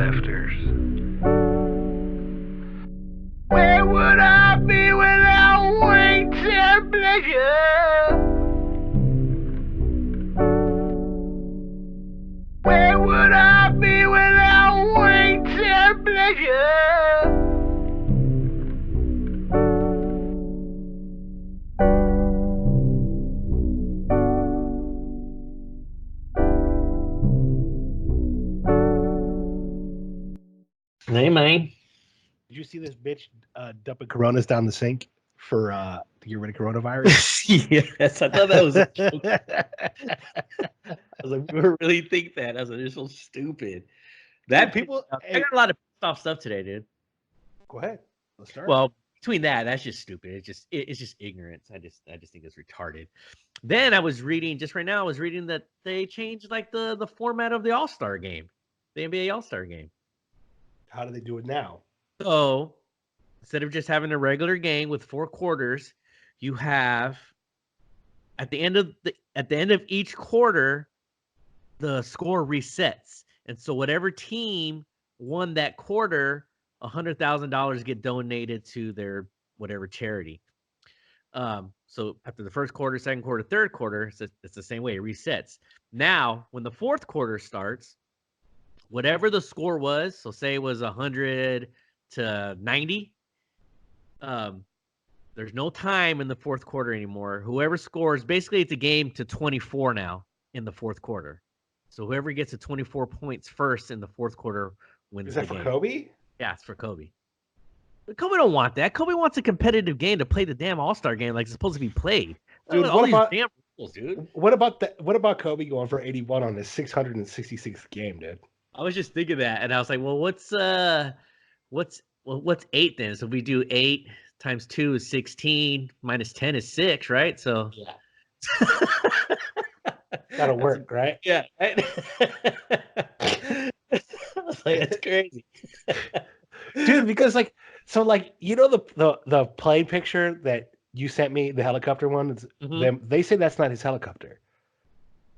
lifters. Where would I be without weights and pleasure? Where would I be without weights and pleasure? Hey, man. Did you see this bitch dumping Coronas down the sink for to get rid of coronavirus? Yes, I thought that was a joke. I was like, we really think that? I was like, they're so stupid. That people. I got a lot of pissed off stuff today, dude. Go ahead. Let's start. Well, between that's just stupid. It's just ignorance. I just think it's retarded. Then I was reading just right now. I was reading that they changed like the format of the All-Star game, the NBA All-Star game. How do they do it now? So instead of just having a regular game with 4 quarters, you have at the end of each quarter, the score resets, and so whatever team won that quarter, $100,000 get donated to their whatever charity. So after the first quarter, second quarter, third quarter, it's the same way. It resets. Now, when the fourth quarter starts, whatever the score was, so say it was 100 to 90, there's no time in the fourth quarter anymore. Whoever scores, basically it's a game to 24 now in the fourth quarter. So whoever gets to 24 points first in the fourth quarter wins the game. Is that for Kobe? Yeah, it's for Kobe. But Kobe don't want that. Kobe wants a competitive game to play the damn All-Star game like it's supposed to be played. Dude, all these damn rules, dude. What about Kobe going for 81 on his 666th game, dude? I was just thinking that, and I was like, well, what's 8 then? So we do 8 times 2 is 16, minus 10 is 6, right? So yeah. That'll work, right? Yeah. I was like, that's crazy. Dude, because the plane picture that you sent me, the helicopter one, they say that's not his helicopter.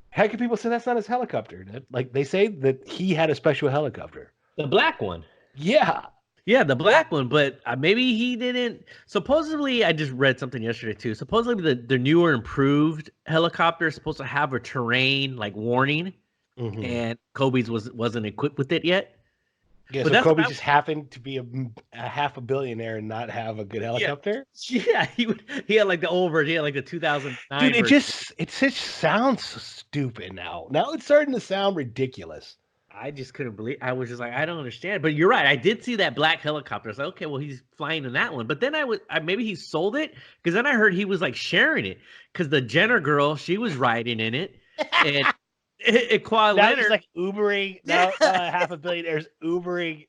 How can people say that's not his helicopter, dude? Like, they say that he had a special helicopter. The black one. Yeah. Yeah, the black one, but maybe he didn't. Supposedly, I just read something yesterday too. Supposedly, the newer, improved helicopter is supposed to have a terrain like warning, and Kobe's wasn't equipped with it yet. Yeah, but so Kobe just happened to be a half a billionaire and not have a good helicopter. Yeah, he had like the old version. He had like the 2009. Dude, it just sounds stupid now. Now it's starting to sound ridiculous. I just couldn't believe. I was just like, I don't understand. But you're right. I did see that black helicopter. I was like, okay, well, he's flying in that one. But then maybe he sold it, because then I heard he was like sharing it, because the Jenner girl, she was riding in it, and Kawhi Leonard is like Ubering. Now half a billionaire's Ubering.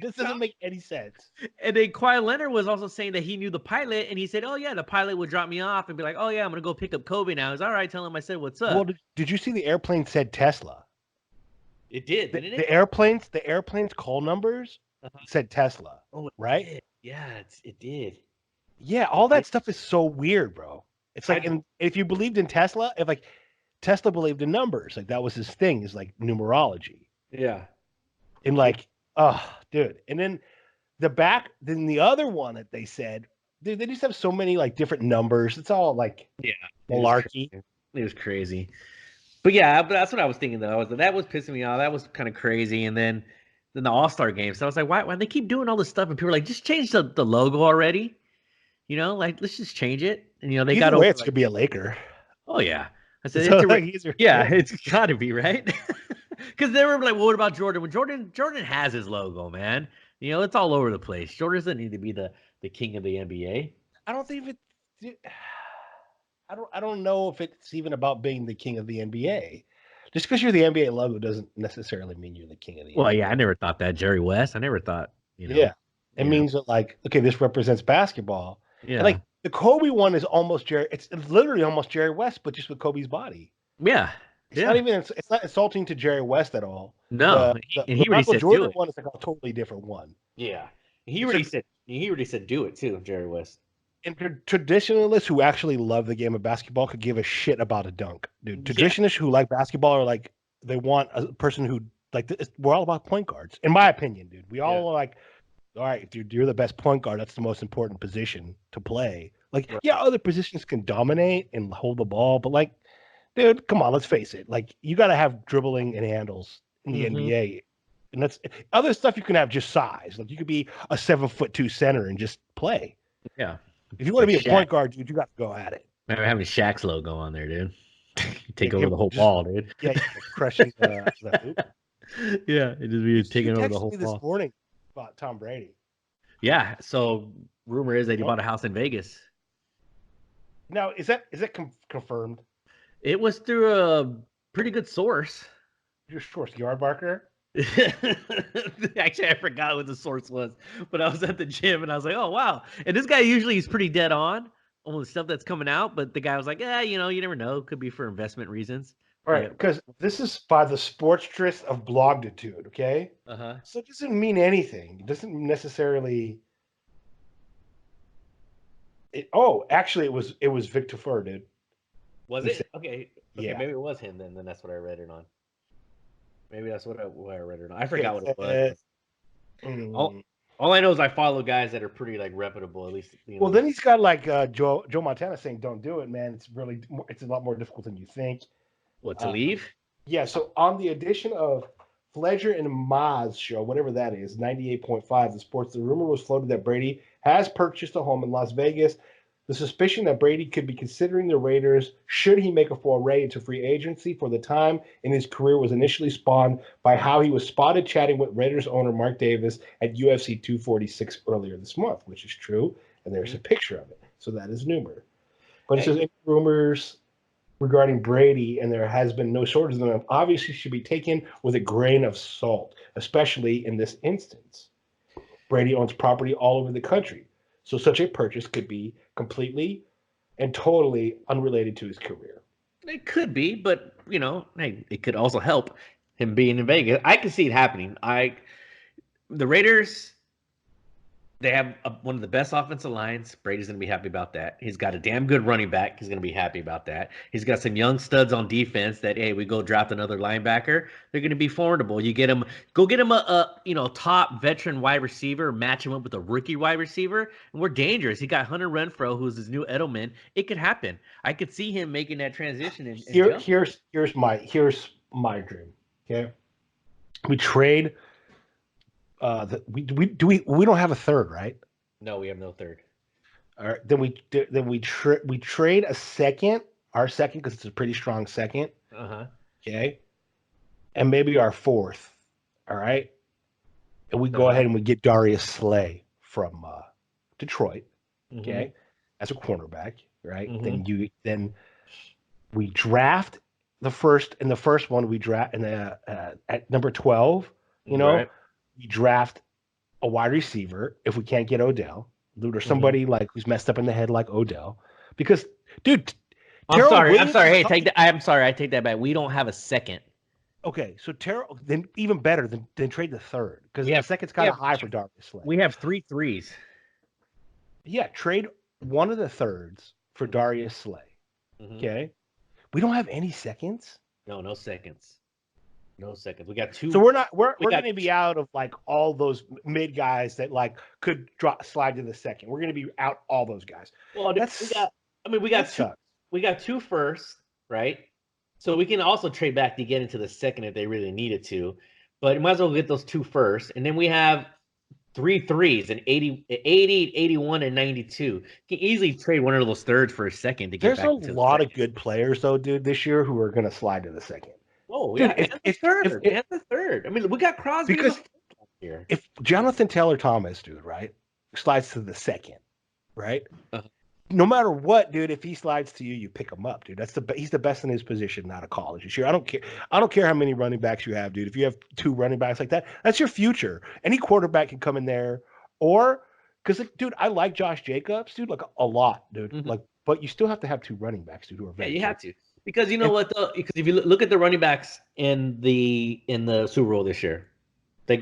This doesn't make any sense. And then Kawhi Leonard was also saying that he knew the pilot, and he said, "Oh yeah, the pilot would drop me off and be like, oh yeah, I'm gonna go pick up Kobe now." He's all right. Tell him I said what's up. Well, did you see the airplane said Tesla? It did, didn't it? The airplane's call numbers said Tesla. Oh, right? Did. Yeah, it did. Yeah, all that stuff is so weird, bro. It's like, if you believed in Tesla, if like Tesla believed in numbers, like that was his thing, is like numerology. Yeah. And like, oh, dude. And then the other one that they said, dude, they just have so many like different numbers. It's all like malarkey. It was crazy. But yeah, but that's what I was thinking though. That was pissing me off. That was kind of crazy. And then the All-Star game. So I was like, why they keep doing all this stuff? And people were like, just change the logo already. You know, like, let's just change it. And you know, they got it's gonna be a Laker. Oh yeah. I said, it's gotta be, right? Because they were like, well, what about Jordan? Well, Jordan has his logo, man. You know, it's all over the place. Jordan doesn't need to be the king of the NBA. I don't think I don't know if it's even about being the king of the NBA. Just because you're the NBA logo doesn't necessarily mean you're the king of the NBA. Well, yeah, I never thought that. Jerry West, I never thought, you know. Yeah. It means that, like, okay, this represents basketball. Yeah. And like the Kobe one is almost it's literally almost Jerry West, but just with Kobe's body. Yeah. It's not insulting to Jerry West at all. No. The Michael Jordan one is like a totally different one. Yeah. He already said do it too, Jerry West. And traditionalists who actually love the game of basketball could give a shit about a dunk, dude. Traditionalists who like basketball are like, they want a person who Like we're all about point guards, in my opinion, dude. We all are like, all right, dude, you're the best point guard. That's the most important position to play. Like, yeah, other positions can dominate and hold the ball, but like, dude, come on, let's face it. Like, you got to have dribbling and handles in the NBA, and that's other stuff. You can have just size. Like, you could be a 7'2" center and just play. Yeah. If you want to be a point guard, dude, you got to go at it. Remember having Shaq's logo on there, dude. Take over the whole ball, dude. Yeah, crushing the hoop. Yeah, it just be taking over the whole ball. ball. This morning about Tom Brady. Yeah, so rumor is that he bought a house in Vegas. Now, is that confirmed? It was through a pretty good source. Your source, Yardbarker? Actually, I forgot what the source was, but I was at the gym and I was like, oh, wow. And this guy usually is pretty dead on the stuff that's coming out, but the guy was like, you never know. Could be for investment reasons. All right, because this is by the Sportstress of Blogitude, okay? Uh-huh. So it doesn't mean anything. It doesn't necessarily... actually, it was Victor Fur, dude. Was it? Okay, yeah. Maybe it was him then. Then that's what I read it on. Maybe that's what I read it on. I forgot what it was. All I know is I follow guys that are pretty like reputable, at least. Well, then he's got like Joe Montana saying, "Don't do it, man. It's a lot more difficult than you think." What, to leave? Yeah. So on the edition of Fletcher and Maz show, whatever that is, 98.5, the sports. The rumor was floated that Brady has purchased a home in Las Vegas. The suspicion that Brady could be considering the Raiders should he make a foray into free agency for the time in his career was initially spawned by how he was spotted chatting with Raiders owner Mark Davis at UFC 246 earlier this month, which is true, and there's a picture of it. So that is rumor. But it says any rumors regarding Brady, and there has been no shortage of them, obviously should be taken with a grain of salt, especially in this instance. Brady owns property all over the country. So such a purchase could be completely and totally unrelated to his career. It could be, but hey, it could also help him being in Vegas. I can see it happening. The Raiders, they have one of the best offensive lines. Brady's going to be happy about that. He's got a damn good running back. He's going to be happy about that. He's got some young studs on defense that, hey, we go draft another linebacker. They're going to be formidable. You get him, go get him a top veteran wide receiver, match him up with a rookie wide receiver, and we're dangerous. He got Hunter Renfrow, who's his new Edelman. It could happen. I could see him making that transition. Here's my dream. Okay, we trade. We don't have a third, right? No, we have no third. All right, then we trade a second, our second, because it's a pretty strong second. Okay, and maybe our fourth. All right, and we go ahead and we get Darius Slay from Detroit. Okay, as a cornerback, right? Then we draft the first. In the first one, we draft at number 12. Right. We draft a wide receiver if we can't get Odell, or somebody like who's messed up in the head like Odell, because dude, I'm sorry. Hey, I'm sorry. I take that back. We don't have a second. Okay, so then even better than trade the third, because the second's kind of high for Darius Slay. We have 3 threes. Yeah, trade one of the thirds for Darius Slay. Okay, we don't have any seconds. No seconds. No seconds. We got 2. So we're going to be out of like all those mid guys that like could slide to the second. We're going to be out all those guys. Well, we got 2 firsts, right? So we can also trade back to get into the second if they really needed to. But you might as well get those 2 first, and then we have 3 threes and 80, 81, and 92. You can easily trade one of those thirds for a second to get back. There's a lot of good players though, dude, this year who are going to slide to the second. Oh, yeah, dude, it's the third. I mean, we got Crosby because here. If Jonathan Taylor Thomas, dude, right, slides to the second, right? No matter what, dude, if he slides to you, you pick him up, dude. He's the best in his position out of college this year. I don't care how many running backs you have, dude. If you have 2 running backs like that, that's your future. Any quarterback can come in there, or because, dude, I like Josh Jacobs, dude, like a lot, dude. Like, but you still have to have 2 running backs, dude, who are very you have to. Because you know what, though? Because if you look at the running backs in the Super Bowl this year, the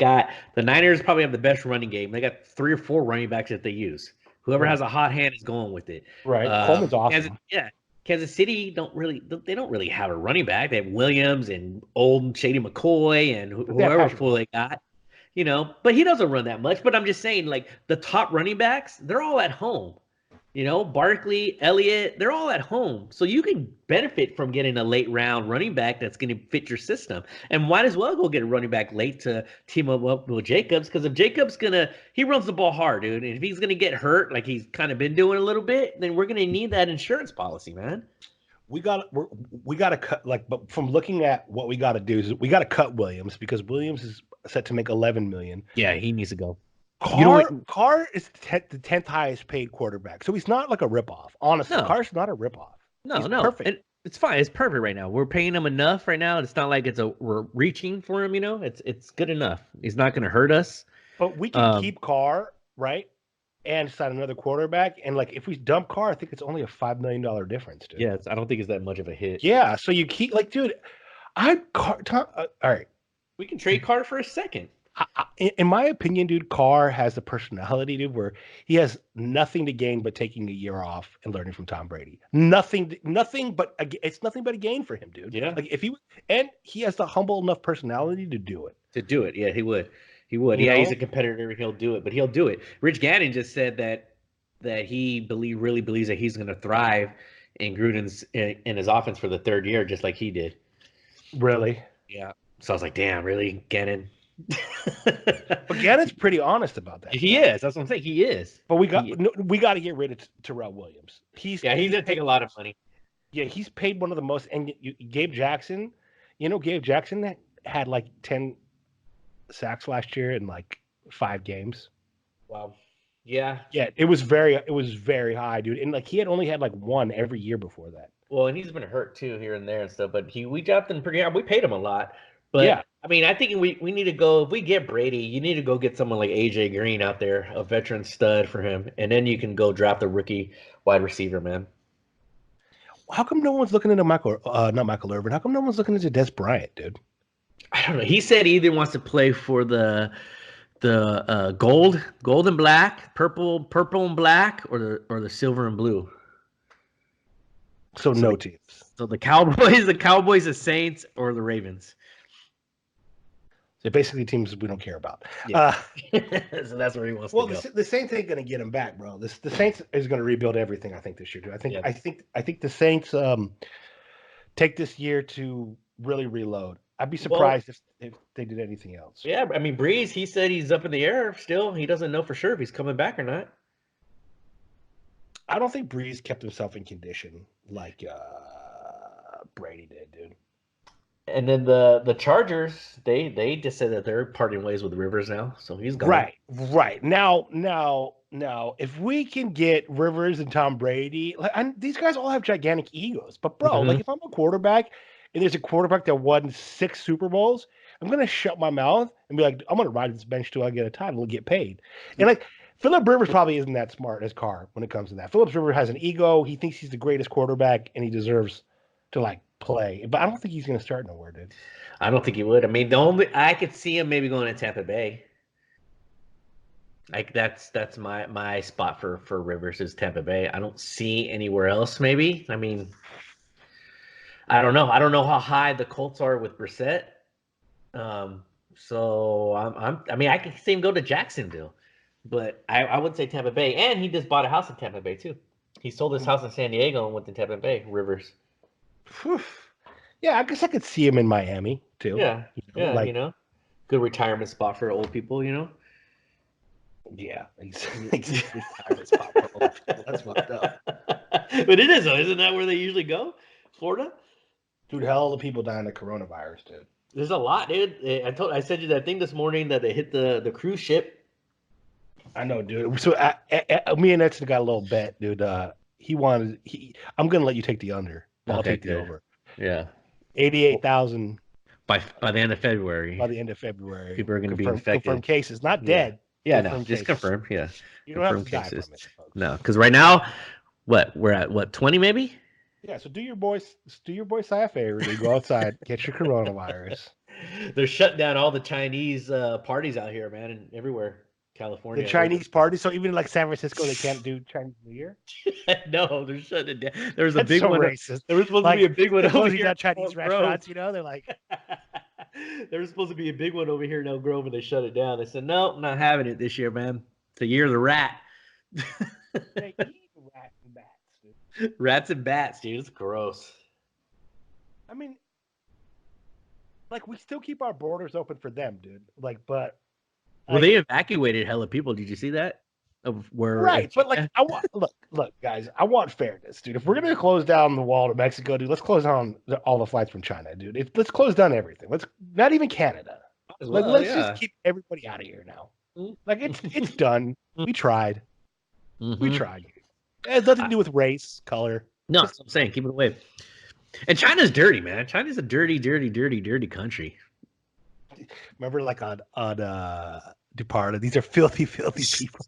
Niners probably have the best running game. They got 3 or 4 running backs that they use. Whoever has a hot hand is going with it. Right. Coleman's awesome. Kansas City don't really have a running back. They have Williams and old Shady McCoy and They have whoever Patrick fool they got. But he doesn't run that much. But I'm just saying, like, the top running backs, they're all at home. Barkley, Elliott, they're all at home. So you can benefit from getting a late round running back that's going to fit your system. And might as well go get a running back late to team up with Jacobs. Because if Jacobs he runs the ball hard, dude. And if he's going to get hurt, like he's kind of been doing a little bit, then we're going to need that insurance policy, man. We got to cut, like, but from looking at what we got to do is we got to cut Williams, because Williams is set to make $11 million. Yeah, he needs to go. Carr is the 10th highest paid quarterback, so he's not like a ripoff. Honestly, No. Carr's not a ripoff. No, He's no, perfect. It's fine. It's perfect right now. We're paying him enough right now. It's not like we're reaching for him. It's good enough. He's not going to hurt us. But we can keep Carr, right, and sign another quarterback. And like, if we dump Carr, I think it's only a $5 million difference, dude. Yeah, I don't think it's that much of a hit. Yeah. So you keep, like, dude, all right. We can trade Carr for a second. In my opinion, dude, Carr has the personality, dude, where he has nothing to gain but taking a year off and learning from Tom Brady. Nothing but a gain for him, dude. Yeah. Like, he has the humble enough personality to do it. Yeah, he would. He's a competitor. He'll do it, but he'll do it. Rich Gannon just said that he really believes that he's going to thrive in Gruden's in his offense for the third year, just like he did. Really? Yeah. So I was like, damn, really, Gannon? But Gannon's pretty honest about that. He is. That's what I'm saying. He is. But we got to get rid of Terrell Williams. He's gonna take a lot of money. Yeah, he's paid one of the most. And Gabe Jackson, Gabe Jackson had like 10 sacks last year in like 5 games. Wow. Yeah. Yeah, it was very high, dude. And like, he had only had like 1 every year before that. Well, and he's been hurt too here and there and stuff. But we dropped him pretty hard. We paid him a lot. But yeah. I mean, I think we need to go. If we get Brady, you need to go get someone like AJ Green out there, a veteran stud for him, and then you can go draft a rookie wide receiver, man. How come no one's looking into not Michael Irvin? How come no one's looking into Des Bryant, dude? I don't know. He said he either wants to play for the gold and black, purple and black, or the silver and blue. So no teams. So the Cowboys, the Saints, or the Ravens. They're basically teams we don't care about. Yeah. So that's where he wants to go. Well, the Saints ain't going to get him back, bro. The Saints is going to rebuild everything, I think, this year, dude. I think the Saints take this year to really reload. I'd be surprised if they did anything else. Yeah, I mean, Breeze, he said he's up in the air still. He doesn't know for sure if he's coming back or not. I don't think Breeze kept himself in condition like Brady did, dude. And then the Chargers, they just said that they're parting ways with Rivers now, so he's gone. Right. Now, if we can get Rivers and Tom Brady, these guys all have gigantic egos. But bro, like, if I'm a quarterback and there's a quarterback that won 6 Super Bowls, I'm gonna shut my mouth and be like, I'm gonna ride this bench till I get a title and get paid. And like, Phillip Rivers probably isn't that smart as Carr when it comes to that. Phillip Rivers has an ego. He thinks he's the greatest quarterback and he deserves to like play, but I don't think he's going to start nowhere, dude. I don't think he would. I mean, I could see him maybe going to Tampa Bay. Like, that's my spot for Rivers is Tampa Bay. I don't see anywhere else. Maybe. I mean, I don't know. I don't know how high the Colts are with Brissett. So I mean, I could see him go to Jacksonville, but I would say Tampa Bay. And he just bought a house in Tampa Bay too. He sold his house in San Diego and went to Tampa Bay. Rivers. Yeah, I guess I could see him in Miami too. Yeah, good retirement spot for old people, Yeah, retirement spot for old people. That's fucked up. But it is, though. Isn't that where they usually go? Florida? Dude, hell of the people dying of coronavirus, dude. There's a lot, dude. I sent you that thing this morning that they hit the cruise ship. I know, dude. So me and Edson got a little bet, dude. I'm gonna let you take the under. I'll take the over. Yeah. 88,000 by the end of February. By the end of February, people are going to be infected. Confirmed cases, not dead. Yeah, no, just confirmed. Yeah, you don't have to die from it. Folks. No, because right now, we're at 20 maybe. Yeah, so do your boy Si a favor. Go outside, get your coronavirus. They're shutting down all the Chinese parties out here, man, and everywhere. California. The Chinese party. So even like San Francisco, they can't do Chinese New Year. No, they're shutting it down. There was a That's big so one. racist. There was supposed Like, to be a big one they're over closing here. down Chinese in Elk Grove. restaurants. You know, they're like, There was supposed to be a big one over here in Elk Grove, and they shut it down. They said, "Nope, not having it this year, man. It's the year of the rat." they eat rats and bats, dude. Rats and bats, dude. It's gross. I mean, like we still keep our borders open for them, dude. Like, but Well, they evacuated hella people. Did you see that? Of where? right, but like I want look, guys. I want fairness, dude. If we're gonna close down the wall to Mexico, dude, let's close down all the flights from China, dude. Let's close down everything. Let's not even Canada. Like, let's just keep everybody out of here now. Like it's done. We tried. We tried. It has nothing to do with race, color. No, that's what I'm saying. Keep it away. And China's dirty, man. China's a dirty, dirty, dirty, dirty country. Remember, like on Departed, these are filthy, filthy people.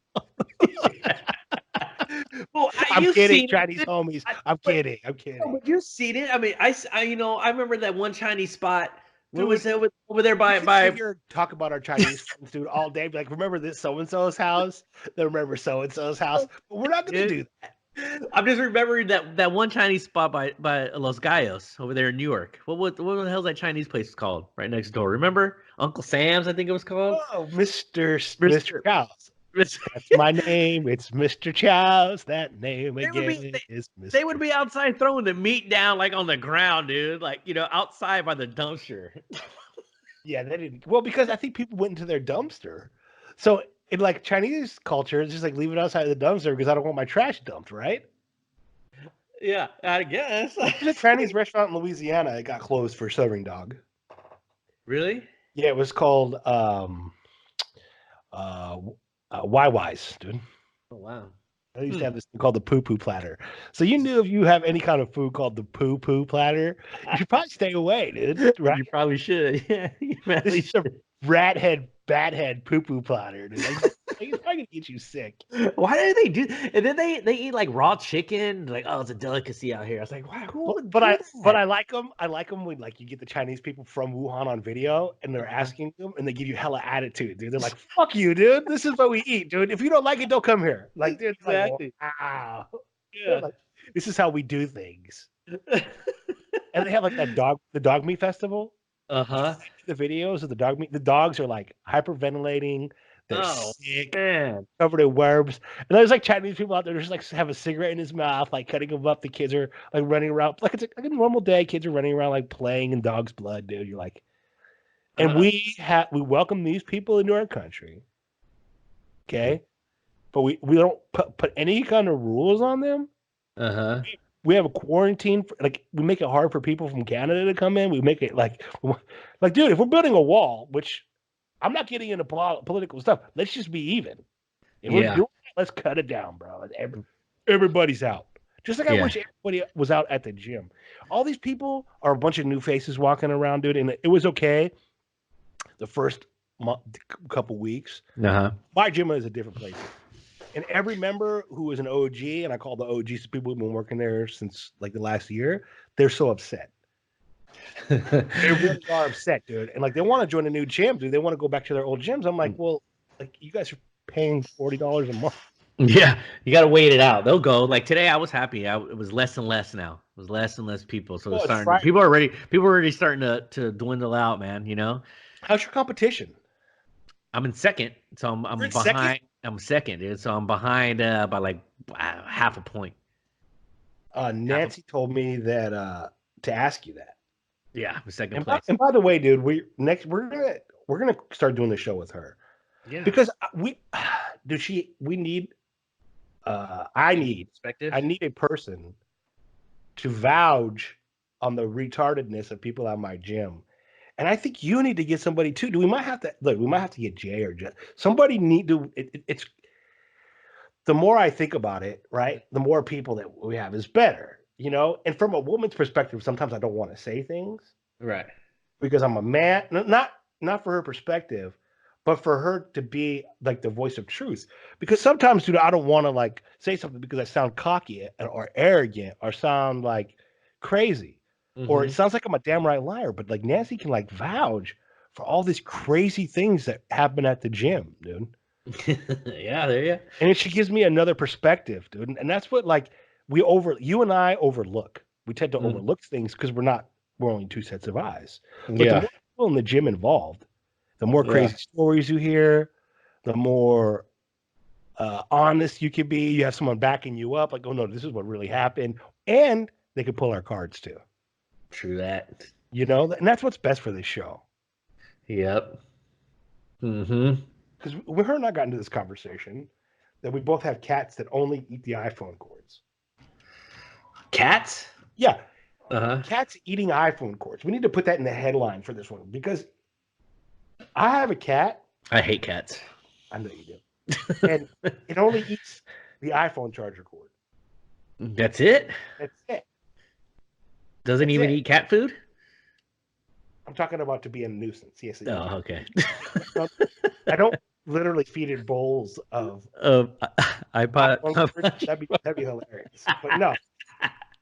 Well, I'm kidding, Chinese homies. I'm kidding. I'm kidding. No, but you've seen it. I mean, I remember that one Chinese spot. What was it over there by? Sit here talk about our Chinese friends, dude, all day. Be like, remember this so and so's house? Then remember so and so's house. But we're not gonna do that. I'm just remembering that one Chinese spot by Los Gallos over there in New York. What the hell's that Chinese place called? Right next door. Remember Uncle Sam's? I think it was called. Oh, Mr. Chow's. That's my name. It's Mr. Chow's. That name again is Mr. They would be outside throwing the meat down like on the ground, dude. Like, outside by the dumpster. Yeah, they didn't. Well, because I think people went into their dumpster. So in like Chinese culture, it's just like leave it outside the dumpster because I don't want my trash dumped, right? Yeah, I guess. There's a Chinese restaurant in Louisiana that got closed for serving dog. Really? Yeah, it was called Wise, dude. Oh wow. I used to have this thing called the poo poo platter. So you knew if you have any kind of food called the poo poo platter, you should probably stay away, dude. Right? You probably should. Yeah, you probably This is a rat head, bat head poo poo platter, dude. It's probably gonna get you sick. Why do they do? And then they eat like raw chicken. Like, oh, it's a delicacy out here. I was like, wow, who would do that? But I like them. I like them when like you get the Chinese people from Wuhan on video and they're asking them and they give you hella attitude, dude. They're like, "Fuck you, dude. This is what we eat, dude. If you don't like it, don't come here." Like, dude, exactly. Like, wow. Yeah. Like, this is how we do things. And they have like the dog meat festival. Uh-huh. The videos of the dog meat. The dogs are like hyperventilating. They're sick, man, covered in worms. And there's like Chinese people out there just like have a cigarette in his mouth, like cutting them up. The kids are like running around like it's like a normal day. Kids are running around like playing in dog's blood, dude. You're like, and we welcome these people into our country, okay? But we don't put any kind of rules on them. We have a quarantine. Like we make it hard for people from Canada to come in. We make it like, dude, if we're building a wall, which I'm not getting into political stuff. Let's just be even. If we're doing it, let's cut it down, bro. Everybody's out. Just like I wish everybody was out at the gym. All these people are a bunch of new faces walking around, dude. And it was okay the first couple weeks. My gym is a different place. And every member who is an OG, and I call the OGs people who've been working there since like the last year, they're so upset. They really are upset, dude. And like they want to join a new gym, dude. They want to go back to their old gyms. I'm like, well, like you guys are paying $40 a month. Yeah, you got to wait it out. They'll go. Like today, I was happy. It was less and less now. It was less and less people. So people are already starting to dwindle out, man. How's your competition? I'm in second, so I'm behind. Second? I'm second, dude. So I'm behind by like half a point. Nancy told me that to ask you that. Yeah, second place. And by the way, dude, we're gonna start doing the show with her. Yeah. Because I need a person to vouch on the retardedness of people at my gym. And I think you need to get somebody too. We might have to get Jay or Jeff. Somebody need to. It's the more I think about it, right? The more people that we have is better, And from a woman's perspective, sometimes I don't want to say things, right? Because I'm a man. Not for her perspective, but for her to be like the voice of truth. Because sometimes, dude, I don't want to like say something because I sound cocky or arrogant or sound like crazy. Or it sounds like I'm a damn right liar, but like Nancy can like vouch for all these crazy things that happen at the gym, dude. Yeah, there you. And she gives me another perspective, dude. And that's what like you and I overlook. We tend to overlook things because we're only two sets of eyes. But the Yeah. more people in the gym involved, the more Yeah. crazy stories you hear, the more honest you can be. You have someone backing you up, like, oh no, this is what really happened. And they could pull our cards too. True that. You know, and that's what's best for this show. Yep. Mm-hmm. Because her and I got into this conversation that we both have cats that only eat the iPhone cords. Cats? Yeah. Uh-huh. Cats eating iPhone cords. We need to put that in the headline for this one because I have a cat. I hate cats. I know you do. And it only eats the iPhone charger cord. That's it? That's it. Doesn't even eat cat food? I'm talking about to be a nuisance. Yes. Oh, okay. I don't literally feed it bowls of iPod. That'd be hilarious. But no.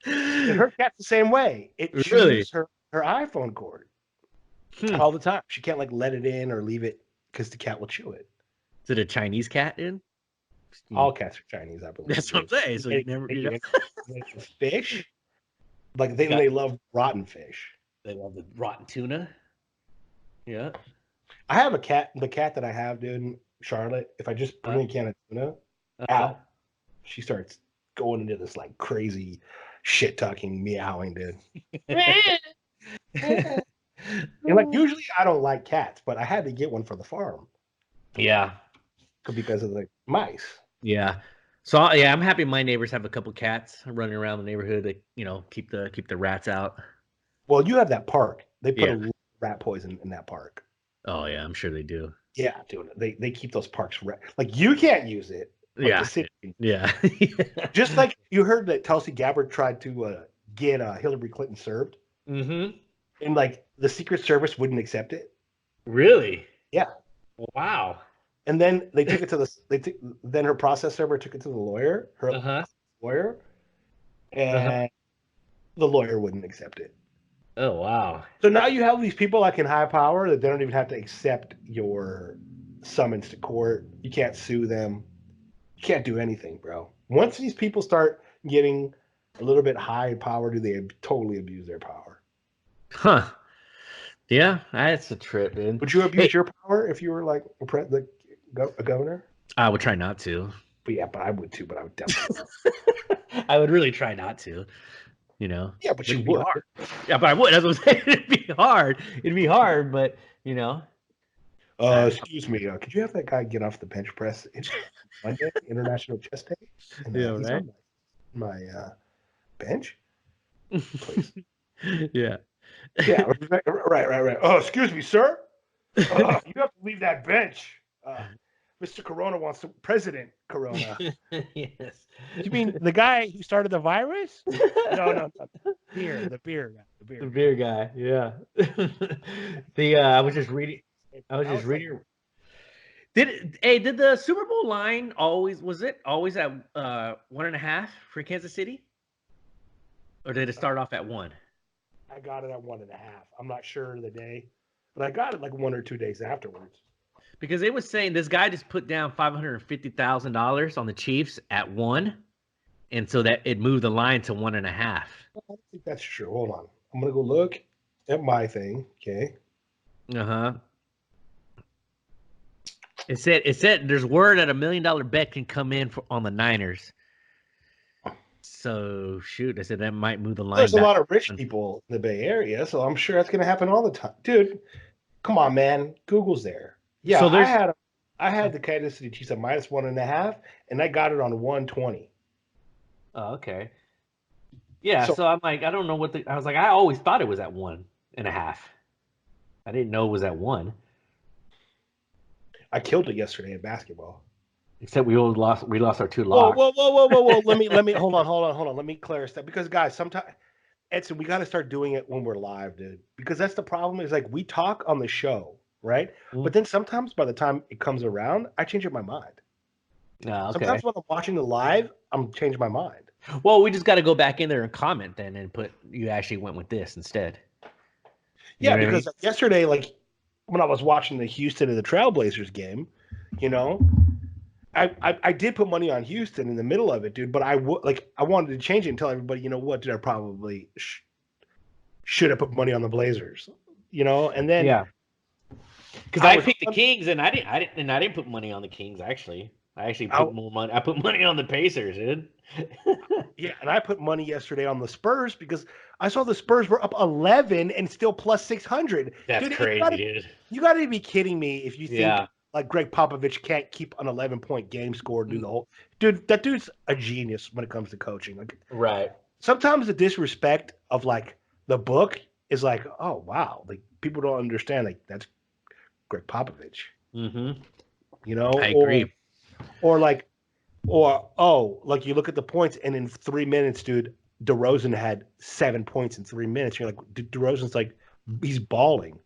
And her cat's the same way. It Really? chews her iPhone cord all the time. She can't like let it in or leave it because the cat will chew it. Is it a Chinese cat in? All cats are Chinese, I believe. That's what I'm saying. So you never fish. Like they love rotten fish. They love the rotten tuna. Yeah. I have a cat. The cat that I have, dude, Charlotte. If I just bring a can of tuna out, she starts going into this like crazy shit talking, meowing, dude. And like usually I don't like cats, but I had to get one for the farm. Yeah. Because of the mice. Yeah. So yeah, I'm happy my neighbors have a couple cats running around the neighborhood that keep the rats out. Well, you have that park. They put a lot of rat poison in that park. Oh yeah, I'm sure they do. Yeah, dude. They keep those parks like you can't use it. Yeah. Yeah. Just like you heard that Tulsi Gabbard tried to get Hillary Clinton served. Mm-hmm. And like the Secret Service wouldn't accept it. Really? Yeah. Wow. And then they took it to then her process server took it to the lawyer, lawyer, and the lawyer wouldn't accept it. Oh wow. So now you have these people like in high power that they don't even have to accept your summons to court. You can't sue them. You can't do anything, bro. Once these people start getting a little bit high power, do they totally abuse their power? Huh. Yeah, that's a trip, dude. Would you abuse your power if you were like a governor? I would try not to. But I would too. But I would definitely. I would really try not to. You know. Yeah, but you would. Hard. Yeah, but I would. That's what I'm saying. It'd be hard. It'd be hard, but you know. Excuse me. Could you have that guy get off the bench press? It's Monday, International Chest Day. And, yeah, he's right. on my bench. Please. Yeah. Yeah. Right. Oh, excuse me, sir. You have to leave that bench. Mr. Corona wants to. President Corona. Yes. You mean the guy who started the virus? No. The beer guy. The beer guy. Yeah. I was just reading. Did the Super Bowl line always at 1.5 for Kansas City? Or did it start off at 1? I got it at 1.5. I'm not sure the day, but I got it like 1 or 2 days afterwards. Because they was saying this guy just put down $550,000 on the Chiefs at 1, and so that it moved the line to 1.5. I don't think that's true. Hold on, I'm gonna go look at my thing. Okay. It said there's word that $1 million bet can come in on the Niners. So shoot, I said that might move the line. There's a lot of rich people in the Bay Area, so I'm sure that's gonna happen all the time, dude. Come on, man. Google's there. Yeah, so I had the Kansas City Chiefs at -1.5, and I got it on 120. Oh, okay. Yeah, so I'm like, I don't know I was like, I always thought it was at 1.5. I didn't know it was at 1. I killed it yesterday in basketball. Except we lost our 2 locks. Whoa. Let me hold on. Let me clarify that because guys, sometimes Edson, we got to start doing it when we're live, dude. Because that's the problem is like we talk on the show, right? Mm-hmm. But then sometimes by the time it comes around, I change my mind. Okay. Sometimes when I'm watching the live, I'm changing my mind. Well, we just got to go back in there and comment then and put you actually went with this instead. Yeah, because yesterday, like when I was watching the Houston and the Trailblazers game, I did put money on Houston in the middle of it, dude. But I wanted to change it and tell everybody, you know what, dude, I probably should have put money on the Blazers, and then because I picked the Kings and I didn't put money on the Kings actually. I actually put more money. I put money on the Pacers, dude. Yeah, and I put money yesterday on the Spurs because I saw the Spurs were up 11 and still plus 600. That's dude, crazy, dude. You got to be kidding me if you think like Greg Popovich can't keep an 11-point game score do the whole. Dude, that dude's a genius when it comes to coaching. Like, right. Sometimes the disrespect of like the book is like, oh wow, like people don't understand. Like that's Greg Popovich. Mm-hmm. I agree. Or like you look at the points, and in 3 minutes, dude, DeRozan had 7 points in 3 minutes. You're like, DeRozan's like, he's balling.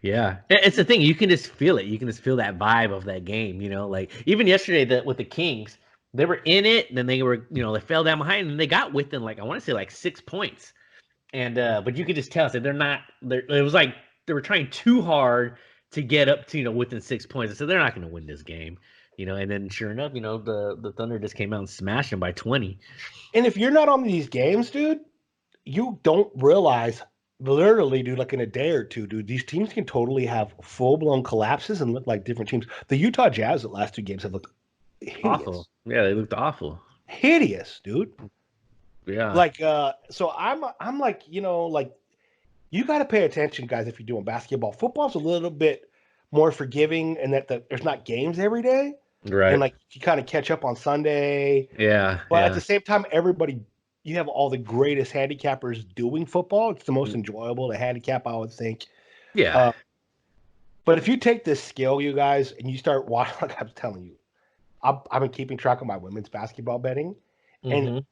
Yeah, it's the thing. You can just feel it. You can just feel that vibe of that game. Like even yesterday, with the Kings, they were in it, and then they were, they fell down behind, and they got within I want to say 6 points, and but you could just tell that they're not. It was like they were trying too hard to get up to within 6 points. So they're not going to win this game. And then sure enough, the Thunder just came out and smashed them by 20. And if you're not on these games, dude, you don't realize literally, dude, like in a day or two, dude, these teams can totally have full-blown collapses and look like different teams. The Utah Jazz, the last 2 games have looked hideous. Awful. Yeah, they looked awful. Hideous, dude. Yeah. Like, so I'm like, like you got to pay attention, guys, if you're doing basketball. Football's a little bit more forgiving and that there's not games every day. Right. And like you kind of catch up on Sunday. Yeah. But at the same time, you have all the greatest handicappers doing football. It's the most enjoyable to handicap, I would think. Yeah. But if you take this skill, you guys, and you start watching, like I'm telling you, I've been keeping track of my women's basketball betting. And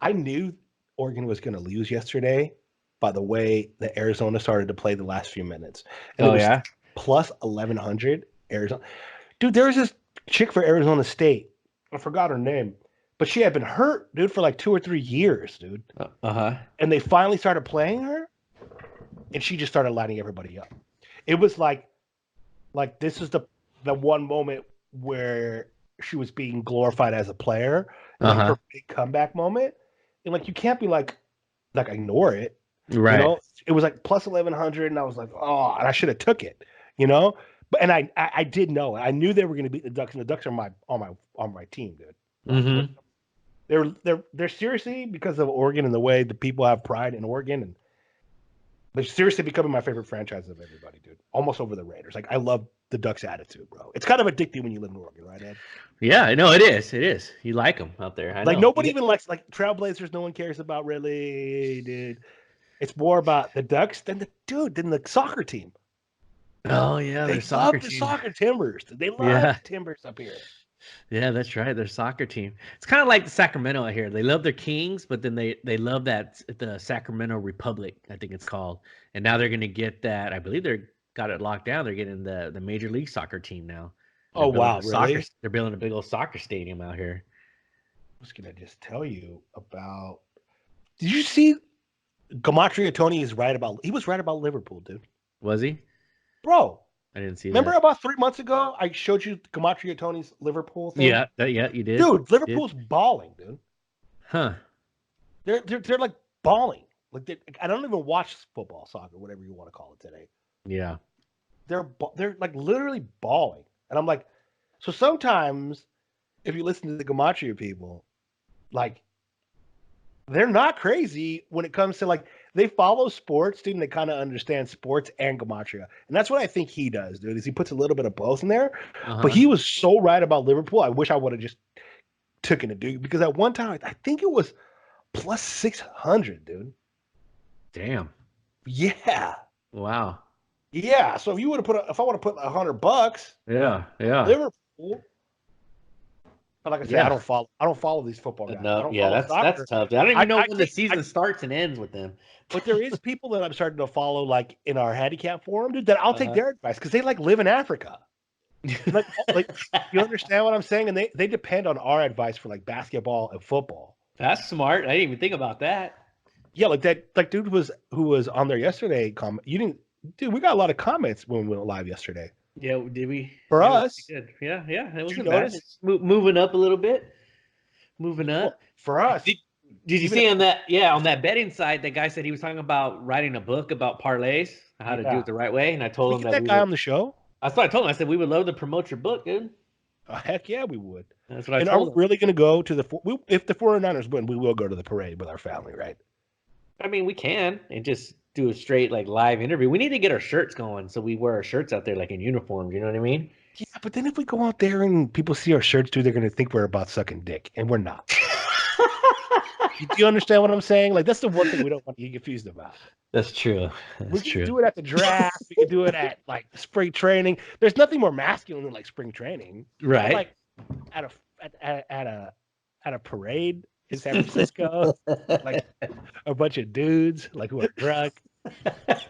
I knew Oregon was going to lose yesterday by the way that Arizona started to play the last few minutes. And it was plus 1,100 Arizona. Dude, there was this chick for Arizona State. I forgot her name. But she had been hurt, dude, for 2 or 3 years, dude. And they finally started playing her, and she just started lighting everybody up. It was like this is the one moment where she was being glorified as a player, her big comeback moment. And you can't be ignore it. Right. It was plus 1,100, and I was like, oh, and I should have took it, But I did know. I knew they were going to beat the Ducks, and the Ducks are on my team, dude. They're seriously, because of Oregon and the way the people have pride in Oregon, and they're seriously becoming my favorite franchise of everybody, dude. Almost over the Raiders. I love the Ducks' attitude, bro. It's kind of addicting when you live in Oregon, right, Ed? Yeah, no, it is. It is. You like them out there. I know. Nobody even likes Trailblazers. No one cares about, really, dude. It's more about the Ducks than the soccer team. Oh yeah, they love the soccer Timbers. They love the Timbers up here. Yeah, that's right. Their soccer team. It's kind of like the Sacramento out here. They love their Kings, but then they love the Sacramento Republic, I think it's called. And now they're going to get that. I believe they're got it locked down. They're getting the Major League Soccer team now. Oh wow, really? They're building a big old soccer stadium out here. I was going to just tell you about. Did you see? Gematria Tony is right about. He was right about Liverpool, dude. Was he? Bro, I didn't see. Remember about 3 months ago, I showed you Gematria Tony's Liverpool thing. Yeah, you did, dude. Liverpool's balling, dude. Huh? They're balling. I don't even watch football, soccer, whatever you want to call it today. Yeah, they're literally balling, and I'm like, so sometimes if you listen to the Gematria people, they're not crazy when it comes to they follow sports, dude, and they kind of understand sports and Gematria. And that's what I think he does, dude, is he puts a little bit of both in there. But he was so right about Liverpool. I wish I would have just taken it, dude, because at one time, I think it was plus 600, dude. Damn. Yeah. Wow. Yeah. So if you would have if I would have put $100. Yeah. Liverpool. But like I said, I don't follow these football guys. No, that's tough. I don't even know when the season starts and ends with them. But there is people that I'm starting to follow, in our handicap forum, dude, that I'll take their advice because they live in Africa. You understand what I'm saying? And they depend on our advice for basketball and football. That's smart. I didn't even think about that. Yeah, that dude who was on there yesterday. You didn't, dude. We got a lot of comments when we went live yesterday. Yeah, did we? For It was us. pretty good. Yeah, yeah, it Did you wasn't bad. notice? Moving up a little bit. Moving Well, up. for us. Did you Even see on that? Yeah, on that betting site, that guy said he was talking about writing a book about parlays, how to do Yeah. it the right way. And I Can told we him get that that we guy would. on the show? That's what I told him. I said we would love to promote your book, dude. Oh, heck yeah, we would. That's what I And are we told him. really going to go to if the 49ers win, we will go to the parade with our family, right? I mean, we can and just do a straight like live interview. We need to get our shirts going, so we wear our shirts out there like in uniforms. You know what I mean? Yeah, but then if we go out there and people see our shirts, dude, they're going to think we're about sucking dick, and we're not. Do you understand what I'm saying? Like, that's the one thing we don't want to get confused about. That's true. We can do it at the draft. We can do it at like spring training. There's nothing more masculine than like spring training, Right? But, like at a parade in San Francisco, like a bunch of dudes like who are drunk.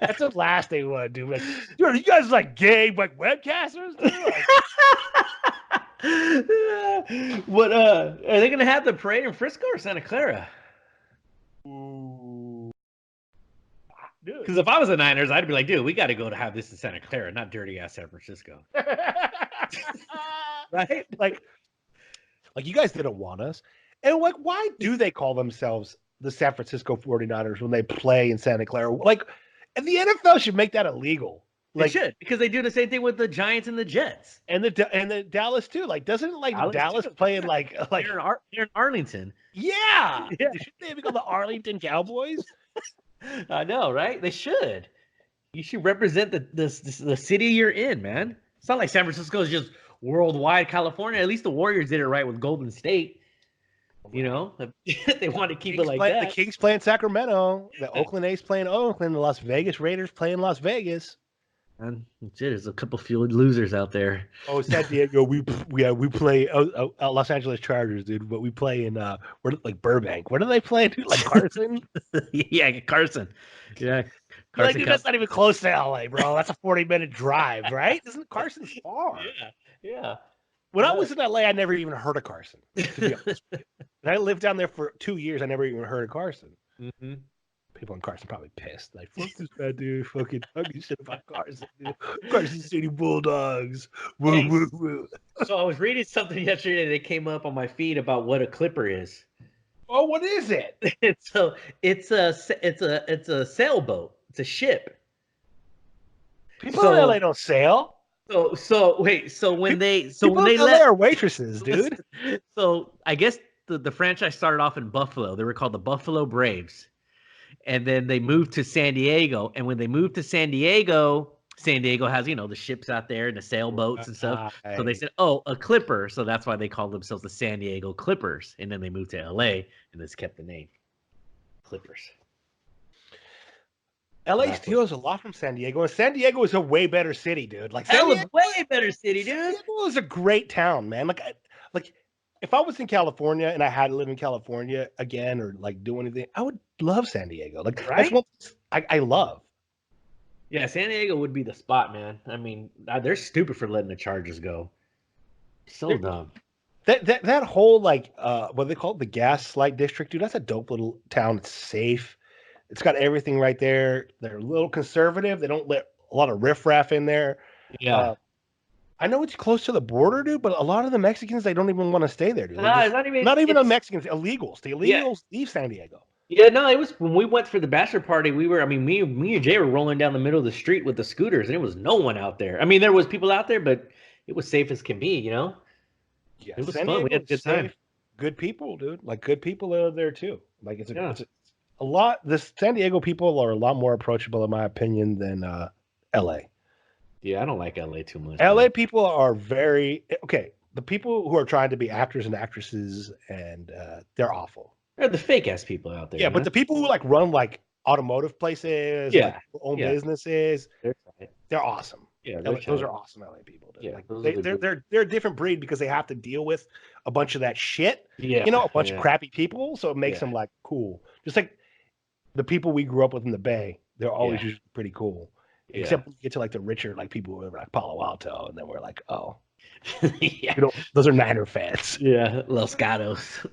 That's the last thing we want to do. Like, dude, are you guys like gay like webcasters? Dude? Like, What are they gonna have the parade in Frisco or Santa Clara? ooh, dude. Because if I was the Niners, I'd be like, dude, we got to go to have this in Santa Clara, not dirty ass San Francisco. Right? Like you guys didn't want us. And like, why do they call themselves the San Francisco 49ers when they play in Santa Clara? Like, and the NFL should make that illegal. Like, they should, because they do the same thing with the Giants and the Jets. And the Dallas too. Like, doesn't Dallas play in like they're in Arlington. Yeah. Should they be called the Arlington Cowboys? I know, right? They should. You should represent the city you're in, man. It's not like San Francisco is just worldwide California. At least the Warriors did it right with Golden State. You know, they want to keep it like that. The Kings play in Sacramento. The Oakland A's play in Oakland. The Las Vegas Raiders play in Las Vegas. And there's a couple few losers out there. Oh, San Diego. We play Los Angeles Chargers, dude. But we play in we're like Burbank. Where do they play, dude? Like Carson? Yeah, Carson. Yeah, Carson. Like, dude, that's not even close to LA, bro. That's a 40-minute drive, right? Isn't Carson far? Yeah. When I was in LA, I never even heard of Carson. To be honest with you. And I lived down there for 2 years. I never even heard of Carson. Mm-hmm. People in Carson probably pissed. Like, fuck this bad dude. Fucking shit about Carson, dude. Carson City Bulldogs. Woo, woo, woo. So I was reading something yesterday that came up on my feed about what a clipper is. Oh, what is it? It's a sailboat. It's a ship. People in LA don't sail. So when they are waitresses, dude. So I guess the franchise started off in Buffalo. They were called the Buffalo Braves. And then they moved to San Diego. And when they moved to San Diego has, the ships out there and the sailboats and stuff. So they said, oh, a clipper. So that's why they called themselves the San Diego Clippers. And then they moved to LA and this kept the name Clippers. LA steals a lot from San Diego. And San Diego is a way better city, dude. Like, that was way better city, dude. San Diego is a great town, man. Like if I was in California and I had to live in California again or like do anything, I would love San Diego. Like, right? That's what I love. Yeah, San Diego would be the spot, man. I mean, they're stupid for letting the Chargers go. So dumb. That whole like what they call it, the Gaslight District, dude. That's a dope little town. It's safe. It's got everything right there. They're a little conservative. They don't let a lot of riffraff in there. Yeah. I know it's close to the border, dude, but a lot of the Mexicans, they don't even want to stay there, dude. Not even the Mexicans, illegals. The illegals leave San Diego. Yeah, no, it was when we went for the bachelor party. Me and Jay were rolling down the middle of the street with the scooters, and there was no one out there. I mean, there was people out there, but it was safe as can be, Yeah, it was fun. We had a good time. Good people, dude. Like, good people are there too. Like, it's a lot. The San Diego people are a lot more approachable, in my opinion, than L.A. Yeah, I don't like LA too much. LA people are very okay. The people who are trying to be actors and actresses, and they're awful. They're the fake ass people out there. Yeah, but the people who like run like automotive places, like own businesses, they're awesome. Yeah, those are awesome LA people. Dude. Yeah, like, they're a different breed because they have to deal with a bunch of that shit. Yeah, a bunch of crappy people, so it makes them like cool. Just like the people we grew up with in the Bay, they're always usually pretty cool. Except when you get to like the richer like people who are like Palo Alto, and then we're like, oh, those are Niner fans. Yeah, Los Gatos.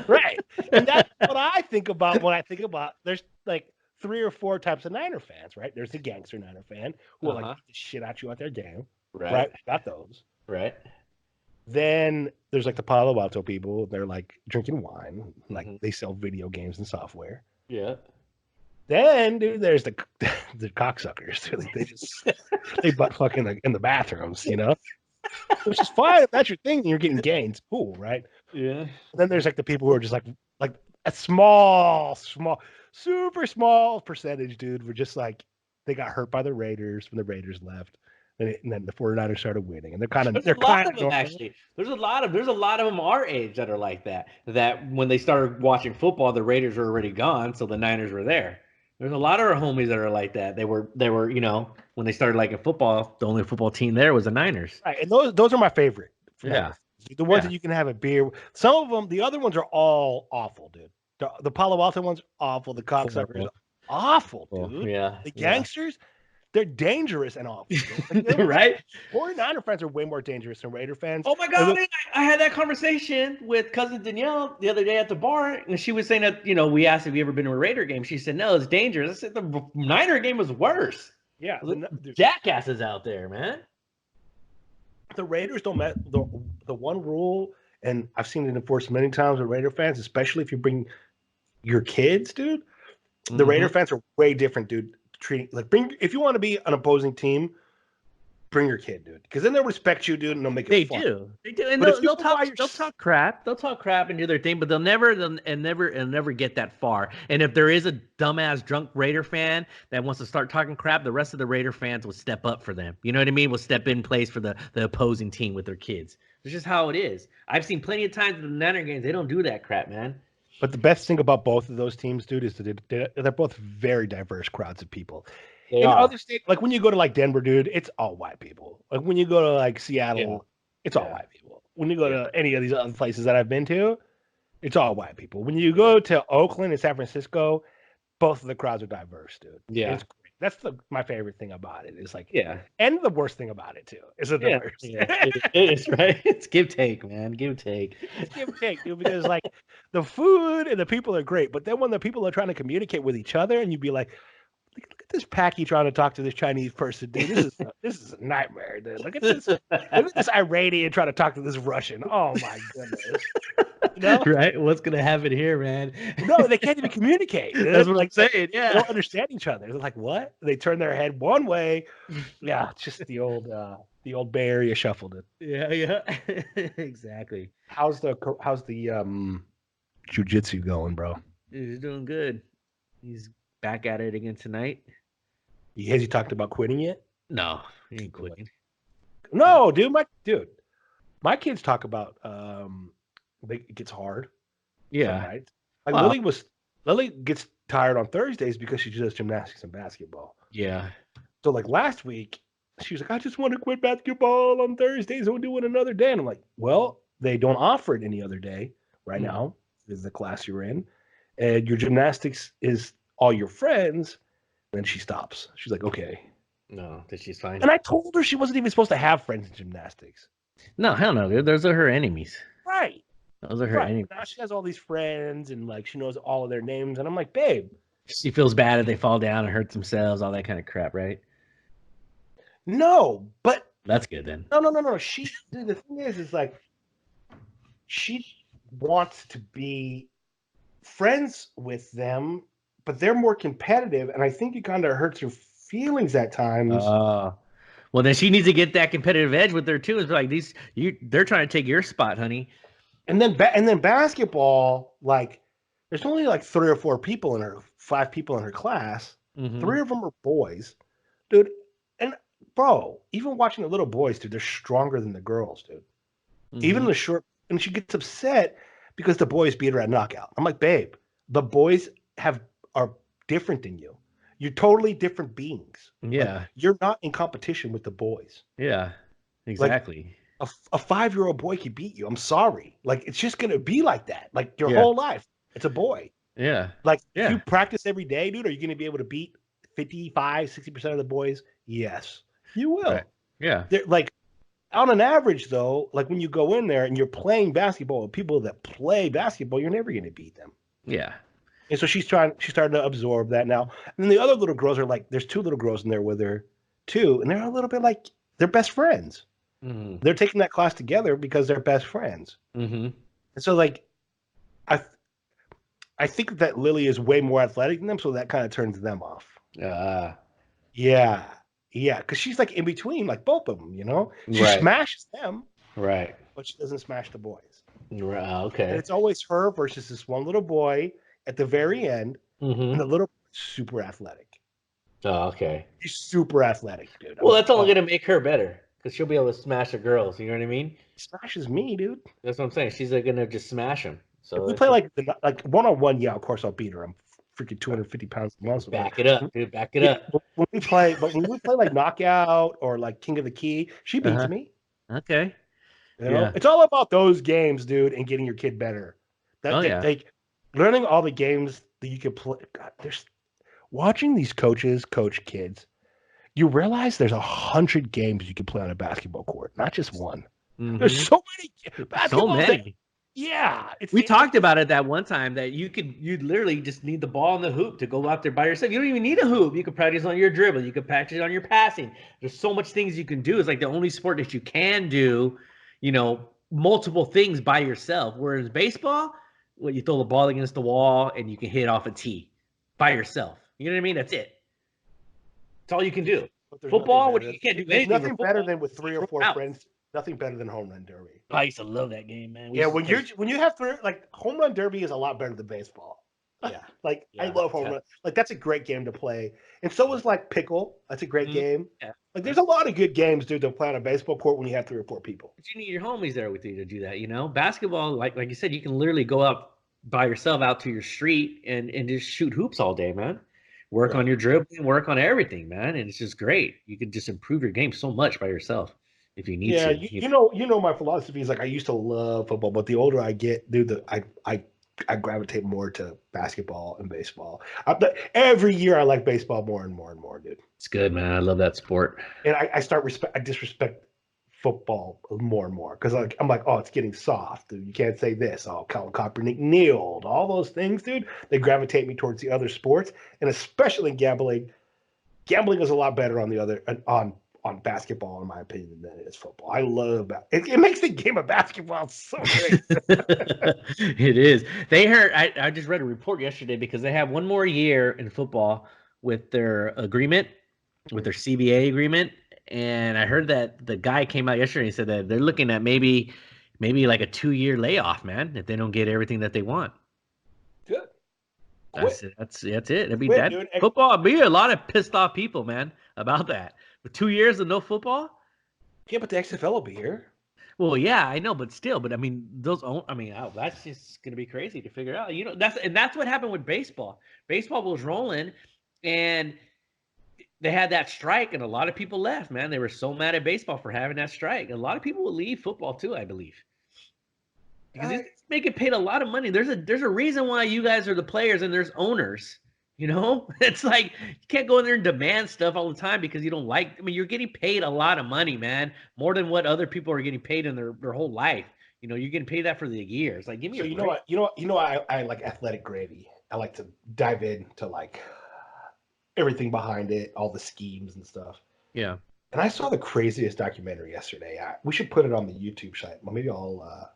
Right. And that's what I think about when I think about there's like 3 or 4 types of Niner fans, right? There's the gangster Niner fan who will like beat the shit out you at their game. right? Got those. Right. Then there's like the Palo Alto people. They're like drinking wine, like Mhm. they sell video games and software. Yeah. Then, dude, there's the the cocksuckers. They just they butt fucking in the bathrooms, which is fine if that's your thing. And you're getting gains, cool, right? Yeah. Then there's like the people who are just like a small, super small percentage, dude. Were just like they got hurt by the Raiders when the Raiders left, and then the 49ers started winning, and There's a lot of them actually. There's a lot of them our age that are like that. That when they started watching football, the Raiders were already gone, so the Niners were there. There's a lot of our homies that are like that. They were when they started liking football, the only football team there was the Niners. Right, and those are my favorite. Yeah. The ones that you can have a beer. Some of them, the other ones are all awful, dude. The Palo Alto ones, awful. The cocksuckers, awful, dude. Yeah. The gangsters, they're dangerous and awful. Right? 49er fans are way more dangerous than Raider fans. Oh my God, man, I had that conversation with cousin Danielle the other day at the bar, and she was saying that, we asked if you ever been to a Raider game. She said, no, it's dangerous. I said, the Niner game was worse. Yeah. Jackasses out there, man. The Raiders don't met the one rule, and I've seen it enforced many times with Raider fans, especially if you bring your kids, dude. The Raider fans are way different, dude. If you want to be an opposing team, bring your kid, dude, because then they'll respect you, dude, and they'll make it fun. They do, and they'll talk crap. They'll talk crap and do their thing, but they'll never get that far. And if there is a dumbass drunk Raider fan that wants to start talking crap, the rest of the Raider fans will step up for them. You know what I mean? Will step in place for the opposing team with their kids. It's just how it is. I've seen plenty of times in the Niner games they don't do that crap, man. But the best thing about both of those teams, dude, is that they're both very diverse crowds of people. In other states, like when you go to like Denver, dude, it's all white people. Like when you go to like Seattle, it's all white people. When you go to any of these other places that I've been to, it's all white people. When you go to Oakland and San Francisco, both of the crowds are diverse, dude. Yeah. It's great. That's my favorite thing about it. Is like, and the worst thing about it too is the diverse. Yeah, it is, right? It's give take, man. Give take. It's give take, dude, because like the food and the people are great, but then when the people are trying to communicate with each other, and you'd be like, look at this Packy trying to talk to this Chinese person, dude. This is a nightmare, dude. Look at this Iranian trying to talk to this Russian. Oh my goodness. Right? What's gonna happen here, man? No, they can't even communicate. That's what I'm saying. Yeah. They don't understand each other. They're like, what? They turn their head one way. Yeah, it's just the old Bay Area shuffle, dude. Yeah. Exactly. How's the jiu-jitsu going, bro? He's doing good. He's back at it again tonight. Has he talked about quitting yet? No, he ain't quitting. No, dude. My kids talk about it gets hard. Yeah. Right. Like Lily gets tired on Thursdays because she does gymnastics and basketball. Yeah. So like last week, she was like, I just want to quit basketball on Thursdays. We'll do it another day. And I'm like, well, they don't offer it any other day right now. Is the class you're in, and your gymnastics is all your friends. And then she stops. She's like, okay. No, that she's fine. And I told her she wasn't even supposed to have friends in gymnastics. No, hell no, dude. Those are her enemies. Right. Those are her enemies. Now she has all these friends and like she knows all of their names. And I'm like, babe. She feels bad if they fall down and hurt themselves, all that kind of crap, right? No, but that's good then. No. Dude, the thing is like she wants to be friends with them, but they're more competitive, and I think it kind of hurts her feelings at times. Well, then she needs to get that competitive edge with her too. It's like they're trying to take your spot, honey. And then basketball, like there's only like 3 or 4 people in her, 5 people in her class. 3 of them are boys, dude. And bro, even watching the little boys, dude, they're stronger than the girls, dude. Even the short. And she gets upset because the boys beat her at knockout. I'm like, babe, the boys are different than you. You're totally different beings. Yeah. Like, you're not in competition with the boys. Yeah, exactly. Like, a 5-year-old boy can beat you. I'm sorry. Like, it's just going to be like that. Like, your whole life. It's a boy. Yeah. Like, if you practice every day, dude, are you going to be able to beat 55, 60% of the boys? Yes. You will. Right. Yeah. They're like, on an average, though, like when you go in there and you're playing basketball with people that play basketball, you're never going to beat them. Yeah. And so she's starting to absorb that now. And then the other little girls are like, there's 2 little girls in there with her too. And they're a little bit like they're best friends. Mm-hmm. They're taking that class together because they're best friends. Mm-hmm. And so, like, I think that Lily is way more athletic than them, so that kind of turns them off. Yeah, because she's like in between, like both of them. She Right. smashes them, Right. but she doesn't smash the boys. Okay. And it's always her versus this one little boy at the very end, and the little boy's super athletic. Oh, okay. He's super athletic, dude. Well, that's only gonna make her better because she'll be able to smash the girls. You know what I mean? He smashes me, dude. That's what I'm saying. She's gonna just smash them. So If we play like one-on-one, yeah, of course I'll beat her. I'm freaking 250 pounds a month. Back it up, dude. Back it up. When we play like knockout or like King of the Key, she beats me. Okay. It's all about those games, dude, and getting your kid better. Like learning all the games that you can play. God, there's watching these coaches coach kids. You realize there's 100 games you can play on a basketball court, not just one. Mm-hmm. There's so many. So many. Yeah. We talked about it that one time that you'd literally just need the ball in the hoop to go out there by yourself. You don't even need a hoop. You can practice on your dribble. You can practice on your passing. There's so much things you can do. It's like the only sport that you can do, multiple things by yourself. Whereas baseball, you throw the ball against the wall and you can hit off a tee by yourself. You know what I mean? That's it. That's all you can do. Football, you can't do anything. Nothing better than with 3 or 4 friends. Nothing better than home run derby. I used to love that game, man. When you have home run derby is a lot better than baseball. Yeah, I love home run. Like that's a great game to play, and so is like pickle. That's a great game. Yeah. Like there's a lot of good games, dude, to play on a baseball court when you have 3 or 4 people. But you need your homies there with you to do that. Basketball, like you said, you can literally go out by yourself out to your street and just shoot hoops all day, man. Work on your dribbling, work on everything, man, and it's just great. You can just improve your game so much by yourself. If you need to. You know my philosophy is like I used to love football, but the older I get, dude, I gravitate more to basketball and baseball. Every year I like baseball more and more and more, dude. It's good, man. I love that sport. And I disrespect football more and more because I'm like, oh, it's getting soft, dude. You can't say this. Oh, Colin Kaepernick kneeled. All those things, dude. They gravitate me towards the other sports, and especially gambling. Gambling is a lot better on basketball, in my opinion, than it is football. I love that. It makes the game of basketball so great. It is. They heard. I just read a report yesterday because they have one more year in football with their agreement, with their CBA agreement, and I heard that the guy came out yesterday and said that they're looking at maybe like a 2-year layoff, man, if they don't get everything that they want. Good. That's it. I mean, football. Be a lot of pissed off people, man, about that. For 2 years of no football? Yeah, but the XFL will be here. Well, yeah, I know, but still, that's just gonna be crazy to figure out. That's what happened with baseball. Baseball was rolling, and they had that strike, and a lot of people left. Man, they were so mad at baseball for having that strike. A lot of people will leave football too, I believe, because it's making paid a lot of money. There's a reason why you guys are the players and there's owners. It's like you can't go in there and demand stuff all the time because you don't like. I mean, you're getting paid a lot of money, man, more than what other people are getting paid in their whole life. You're getting paid that for the years. Like, give me. I like athletic gravy. I like to dive into like everything behind it, all the schemes and stuff. Yeah. And I saw the craziest documentary yesterday. We should put it on the YouTube site. Well, maybe I'll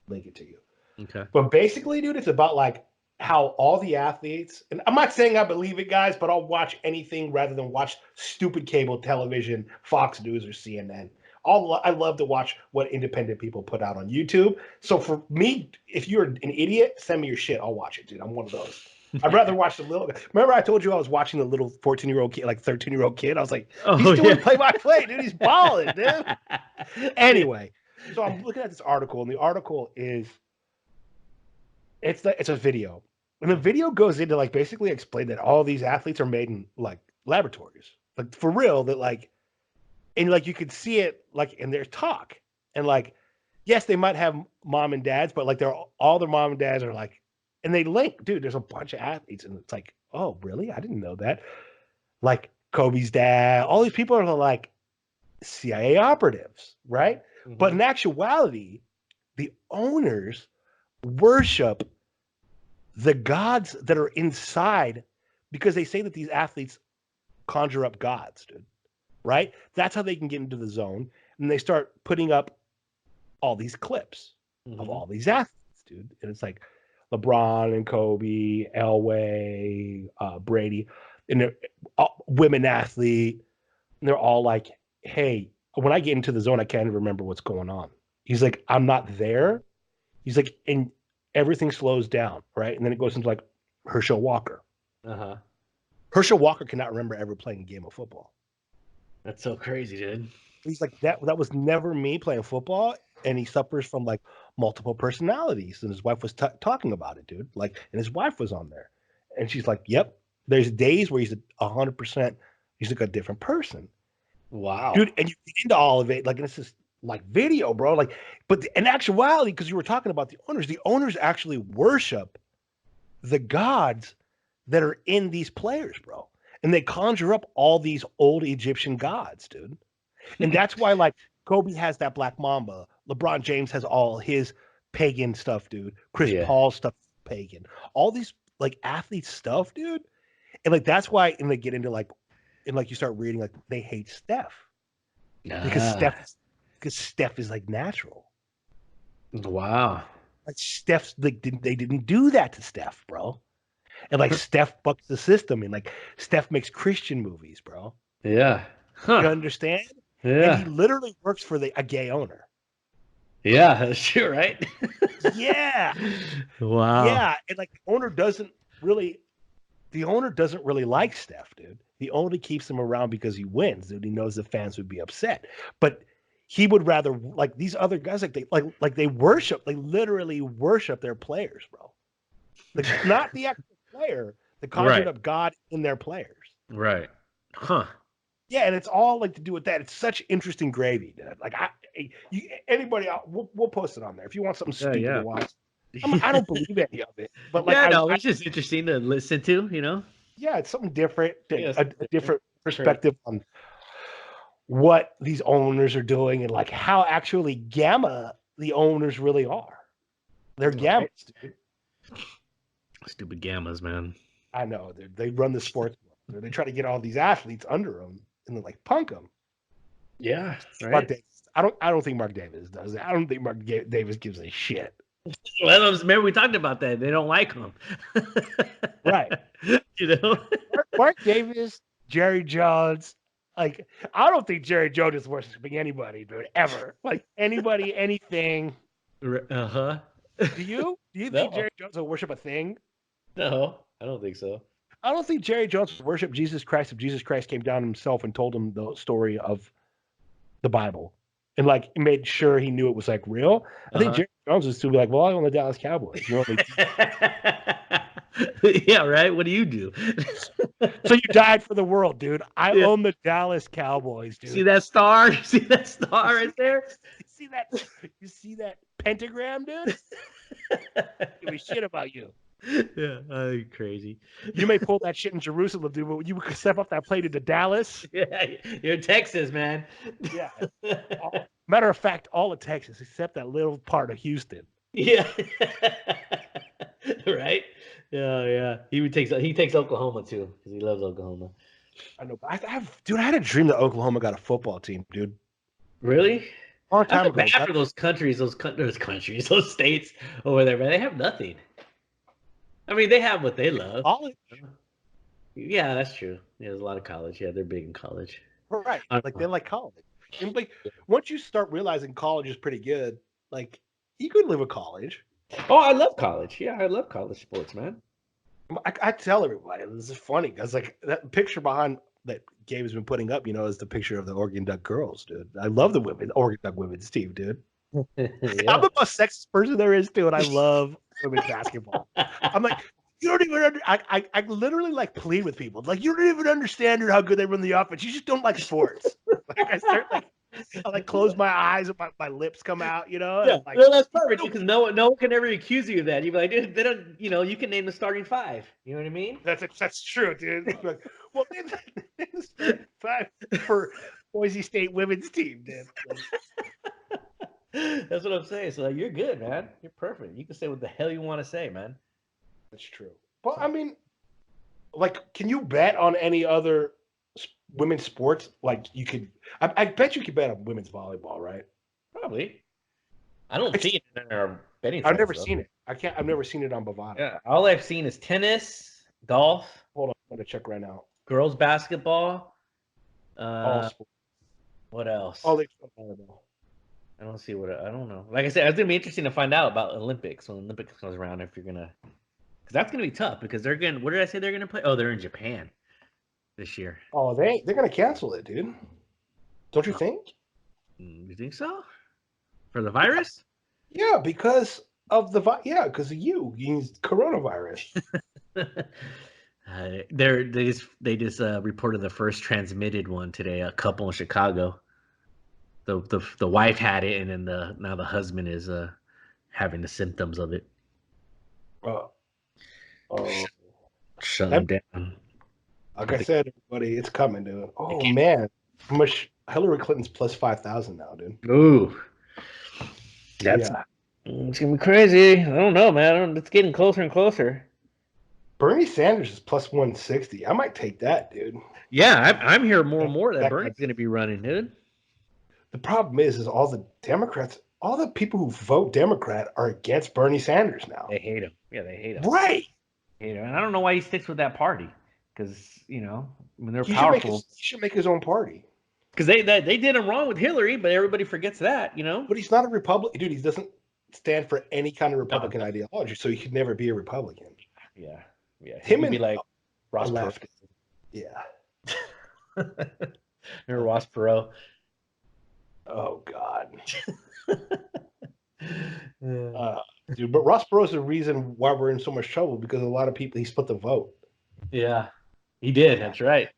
link it to you. Okay. But basically, dude, it's about like how all the athletes, and I'm not saying I believe it, guys, but I'll watch anything rather than watch stupid cable television, Fox News or CNN. I love to watch what independent people put out on YouTube. So for me, if you're an idiot, send me your shit. I'll watch it, dude. I'm one of those. I'd rather watch the little. Remember, I told you I was watching the little 14-year-old kid, like 13-year-old kid. I was like, he's doing play-by-play, dude. He's balling, dude. Anyway, so I'm looking at this article, and the article is it's a video. And the video goes into like basically explain that all these athletes are made in like laboratories, like for real. That like, and like you could see it like in their talk, and like, yes, they might have mom and dads, but like all their mom and dads are like, and they link, dude. There's a bunch of athletes, and it's like, oh, really? I didn't know that. Like Kobe's dad, all these people are like CIA operatives, right? Mm-hmm. But in actuality, the owners worship the gods that are inside because they say that these athletes conjure up gods, dude. right? That's how they can get into the zone. And they start putting up all these clips of all these athletes, dude. And it's like LeBron and Kobe, Elway, Brady, and they're women athlete. And they're all like, hey, when I get into the zone, I can't even remember what's going on. He's like, I'm not there. He's like, and everything slows down, right? And then it goes into like Herschel Walker. Uh-huh. Herschel Walker cannot remember ever playing a game of football. That's so crazy, dude. He's like, that was never me playing football. And he suffers from like multiple personalities. And his wife was talking about it, dude. Like, and his wife was on there. And she's like, yep, there's days where he's 100%, he's like a different person. Wow. Dude, and you get into all of it, like, and it's just like video, bro. Like, but in actuality, because you were talking about the owners actually worship the gods that are in these players, bro. And they conjure up all these old Egyptian gods, dude. And that's why, like, Kobe has that Black Mamba. LeBron James has all his pagan stuff, dude. Chris Paul stuff, pagan. All these, like, athlete stuff, dude. And, like, that's why, and they get into, like, and, like, you start reading, like, they hate Steph. Because Steph is, like, natural. Wow. Like, Steph's, like, they didn't do that to Steph, bro. And, like, Steph bucks the system. And, like, Steph makes Christian movies, bro. Yeah. Huh. You understand? Yeah. And he literally works for a gay owner. Yeah, that's true, right? Yeah. Wow. Yeah. And, like, the owner doesn't really like Steph, dude. He only keeps him around because he wins, dude. He knows the fans would be upset. But he would rather, like, these other guys, like they worship, they literally worship their players, bro. Like, not the actual player, the conjured up God in their players. Right. Huh. Yeah, and it's all like to do with that. It's such interesting gravy, dude. Like, anybody, we'll post it on there if you want something stupid to watch. I don't believe any of it, but like, it's just interesting to listen to, you know. Yeah, it's something different, a different perspective on what these owners are doing and like how actually gamma the owners really are. They're gammas, dude. Stupid gammas, man. I know. They run the sports. They try to get all these athletes under them and then like punk them. Yeah, right. Mark Davis. I don't think Mark Davis does that. I don't think Mark Davis gives a shit. Well, remember we talked about that. They don't like him. Right. You know? Mark Davis, Jerry Jones. Like, I don't think Jerry Jones is worshiping anybody, dude, ever. Like, anybody, anything. Uh-huh. Do you? Do you think Jerry Jones will worship a thing? No, I don't think so. I don't think Jerry Jones would worship Jesus Christ if Jesus Christ came down himself and told him the story of the Bible. And like made sure he knew it was like real. I think Jerry Jones was to be like, well, I own the Dallas Cowboys. You know, yeah, right. What do you do? So you died for the world, dude. I own the Dallas Cowboys, dude. See that star? See that star right there? You see that pentagram, dude? Give a shit about you. Yeah, crazy. You may pull that shit in Jerusalem, dude, but you could step off that plane into Dallas. Yeah, you're in Texas, man. Yeah. Matter of fact, all of Texas except that little part of Houston. Yeah. Right. Yeah. He takes Oklahoma too because he loves Oklahoma. I know. I had a dream that Oklahoma got a football team, dude. Really? Long time ago. Bad for those countries, those states over there, man. They have nothing. I mean, they have what they love. College. Yeah, that's true. Yeah, there's a lot of college. Yeah, they're big in college. Right. Like they like college. And like once you start realizing college is pretty good, like you could live with college. Oh, I love college. Yeah, I love college sports, man. I tell everybody this is funny because like that picture behind that Gabe has been putting up, you know, is the picture of the Oregon Duck girls, dude. I love the Oregon Duck women's team, dude. Yeah. I'm the most sexist person there is too, and I love women's basketball. I'm like, you don't even I literally like plead with people. Like, you don't even understand how good they run the offense. You just don't like sports. Like I start I close my eyes and my lips come out, you know? Yeah, like, well, that's perfect because no one can ever accuse you of that. You'd be like, dude, they don't, you know, you can name the starting five. You know what I mean? That's true, dude. Like, well, they the starting five for Boise State women's team, dude. That's what I'm saying. So like, you're good, man. You're perfect. You can say what the hell you want to say, man. That's true. But I mean, like, can you bet on any other women's sports, like you could, I bet you could bet on women's volleyball, right? Probably. I don't see it in our betting I've sites, never though. seen it. I've never seen it on Bovada. Yeah, all I've seen is tennis, golf, Hold on, I'm gonna check right now. girls basketball. All sports. What else? All volleyball. I don't see what I don't know. Like I said, it's gonna be interesting to find out about Olympics when Olympics comes around. If you're gonna, because that's gonna be tough. Because they're gonna. What did I say they're gonna play? Oh, they're in Japan this year. Oh, they're gonna cancel it, dude. Don't you think? You think so? For the virus? Yeah, because of because of you used coronavirus. They just reported the first transmitted one today. A couple in Chicago. The wife had it, and then now the husband is having the symptoms of it. Shut them down. Like I said, everybody, it's coming, dude. Oh man, how much Hillary Clinton's plus 5,000 now, dude. Ooh, it's gonna be crazy. I don't know, man. It's getting closer and closer. Bernie Sanders is plus 160. I might take that, dude. Yeah, I'm hearing more and more that Bernie's gonna be running, dude. The problem is all the Democrats, all the people who vote Democrat are against Bernie Sanders now. They hate him. Yeah, they hate him. Right. They hate him. And I don't know why he sticks with that party. Because, when they're powerful. He should make his own party. Because they did him wrong with Hillary, but everybody forgets that, But he's not a Republican. Dude, he doesn't stand for any kind of Republican ideology, so he could never be a Republican. Yeah. Yeah. Him and be like Ross left. Yeah. Remember Ross Perot? Oh God. Dude, but Ross Perot's the reason why we're in so much trouble because a lot of people he split the vote. Yeah, he did. That's right.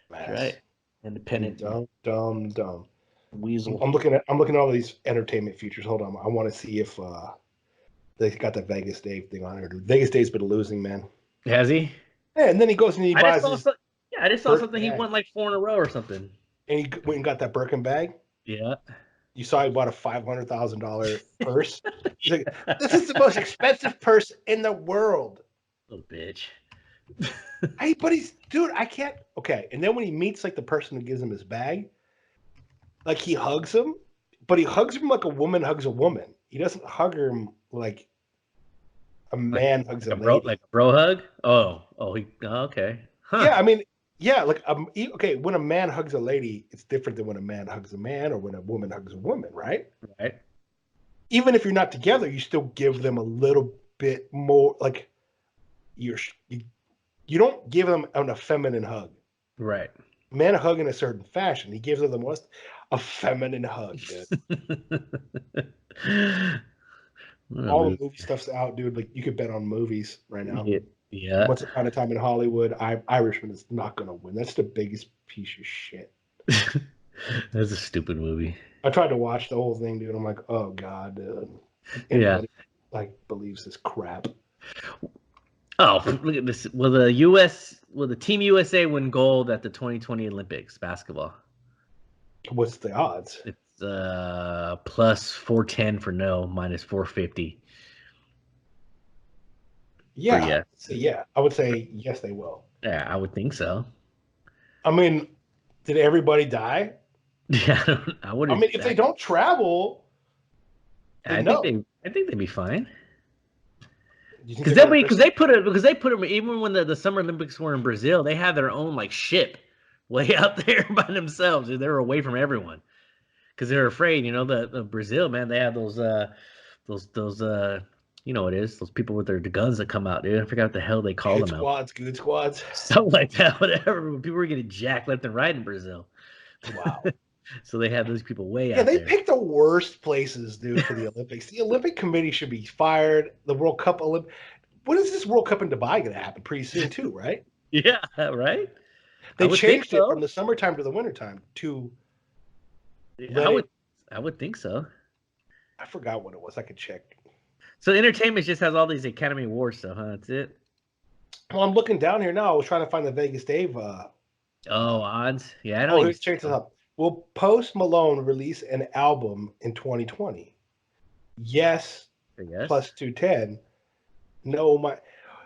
That's right. Independent. Dumb. Weasel. I'm looking at all these entertainment features. Hold on, I want to see if they got the Vegas Dave thing on here. Dude. Vegas Dave's been losing, man. Has he? Yeah, and then he goes and he buys. I just saw something. He won like 4 in a row or something. And he went and got that Birkin bag. Yeah. You saw he bought a $500,000 purse. He's like, "This is the most expensive purse in the world." Little bitch. Hey, but dude, I can't. Okay, and then when he meets like the person who gives him his bag, like he hugs him, but he hugs him like a woman hugs a woman. He doesn't hug him like a man hugs a lady. Like a bro hug? Okay. Huh. Yeah, I mean, yeah, like okay, when a man hugs a lady, it's different than when a man hugs a man or when a woman hugs a woman, right? Right. Even if you're not together, you still give them a little bit more. Like you don't give them an feminine hug. Right. Men hug in a certain fashion. He gives them the most a feminine hug, dude. All the movie stuff's out, dude. Like you could bet on movies right now. Yeah. Once Upon a Time in Hollywood, Irishman is not going to win. That's the biggest piece of shit. That's a stupid movie. I tried to watch the whole thing, dude. I'm like, oh God, dude. Anybody, believes this crap. Oh, look at this. Will the Team USA win gold at the 2020 Olympics basketball? What's the odds? It's plus 410 for no, minus 450. Yeah. Yeah. I would say yes, they will. Yeah, I would think so. I mean, did everybody die? Yeah, I would. I mean, if they don't travel, I think they'd be fine. Because they put them even when the Summer Olympics were in Brazil, they had their own like ship way out there by themselves. They were away from everyone because they were afraid. The Brazil, man, they have those you know what it is, those people with the guns that come out, dude. I forgot what the hell they call them. Good squads. Something like that, whatever. People were getting jacked left and right in Brazil. Wow. So they have those people way out there. Yeah, they picked the worst places, dude, for the Olympics. The Olympic Committee should be fired. The World Cup when is this World Cup in Dubai going to happen? Pretty soon too, right? Yeah, right. They changed it from the summertime to the wintertime to. I would think so. I forgot what it was. I could check. So entertainment just has all these Academy Awards stuff, huh? That's it. Well, I'm looking down here now. I was trying to find the Vegas Dave. Odds. Yeah, I don't. Let's check this up. Will Post Malone release an album in 2020? Yes. Plus 210. No,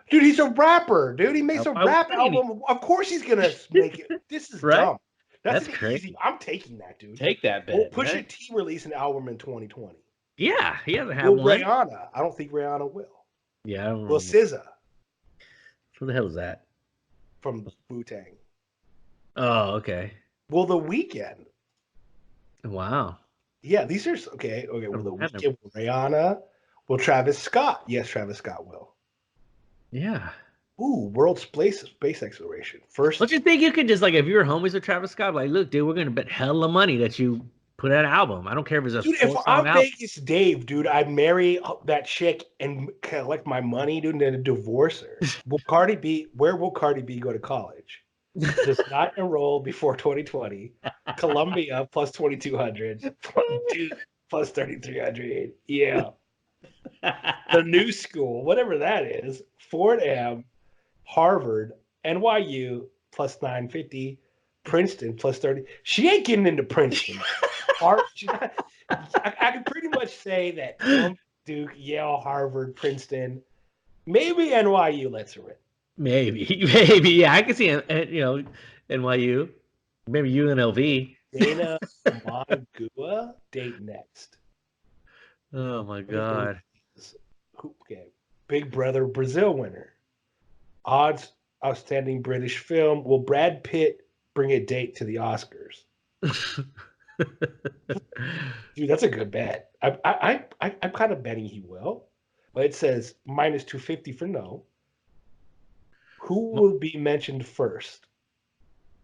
dude, he's a rapper, dude. He makes a rap album. Of course he's gonna make it. This is dumb. That's That's an crazy. easy. I'm taking that, dude. Take that Will bet. Pusha Man. T release an album in 2020? Yeah, he hasn't had Will one. Rihanna? I don't think Rihanna will. Yeah, I don't Will know. SZA Who the hell is that? from Wu-Tang? Oh, okay. Will The Weeknd? Wow. Yeah, these are okay. Okay, will The Random. Weeknd? Will Rihanna? Will Travis Scott? Yes, Travis Scott will. Yeah. Ooh, world space exploration. First, Don't you think you could just like if you were homies with Travis Scott, like, look, dude, we're gonna bet hella money that you put out an album. I don't care if it's a dude, if 4-song I'm album. Vegas Dave, dude, I'd marry that chick and collect my money, dude, and then divorce her. Where will Cardi B go to college? Does not enroll before 2020. Columbia plus 2,200. Dude, plus 3,300. Yeah. The new school, whatever that is. Fordham, Harvard, NYU plus 950. Princeton plus 30. She ain't getting into Princeton. I can pretty much say that Columbia, Duke, Yale, Harvard, Princeton, maybe NYU lets her in. Maybe, yeah, I can see NYU, maybe UNLV. Dana Magua, date next. Oh my God. Okay. Big Brother Brazil winner. Odds outstanding British film. Will Brad Pitt bring a date to the Oscars? Dude, that's a good bet. I'm kind of betting he will. But it says minus 250 for no. Who will be mentioned first?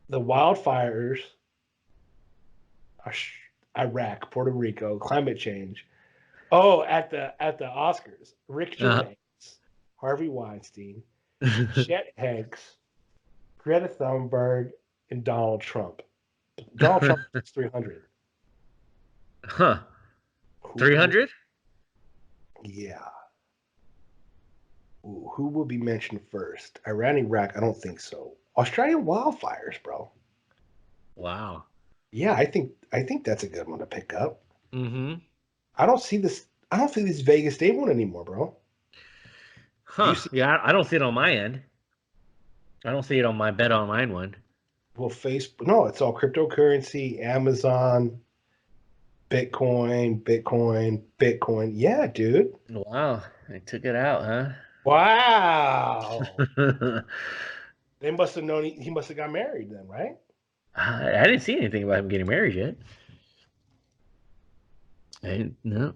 The wildfires, Iraq, Puerto Rico, climate change. Oh, at the Oscars, Rick Gervais, Harvey Weinstein, Chet Hanks, Greta Thunberg, and Donald Trump. Donald Trump is 300. Huh. 300? Yeah. Ooh, who will be mentioned first? Iran, Iraq? I don't think so. Australian wildfires, bro. Wow. Yeah, I think that's a good one to pick up. Mm-hmm. I don't see this Vegas Day one anymore, bro. Huh. Yeah, I don't see it on my end. I don't see it on my Bet Online one. Well, no, it's all cryptocurrency, Amazon, Bitcoin. Yeah, dude. Wow. They took it out, huh? Wow. They must have known he must have got married then, right? I didn't see anything about him getting married yet. No.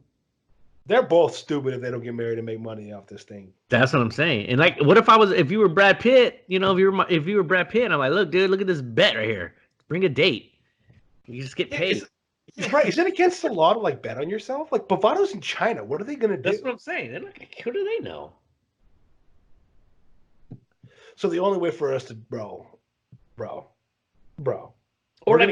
They're both stupid if they don't get married and make money off this thing. That's what I'm saying. And like, what if you were Brad Pitt? You know, if you were Brad Pitt, I'm like, look, dude, look at this bet right here. Bring a date. You just get paid. Right? Is it against the law to like bet on yourself? Like Bovato's in China. What are they gonna do? That's what I'm saying. They're like, who do they know? So the only way for us to bro. Or we're like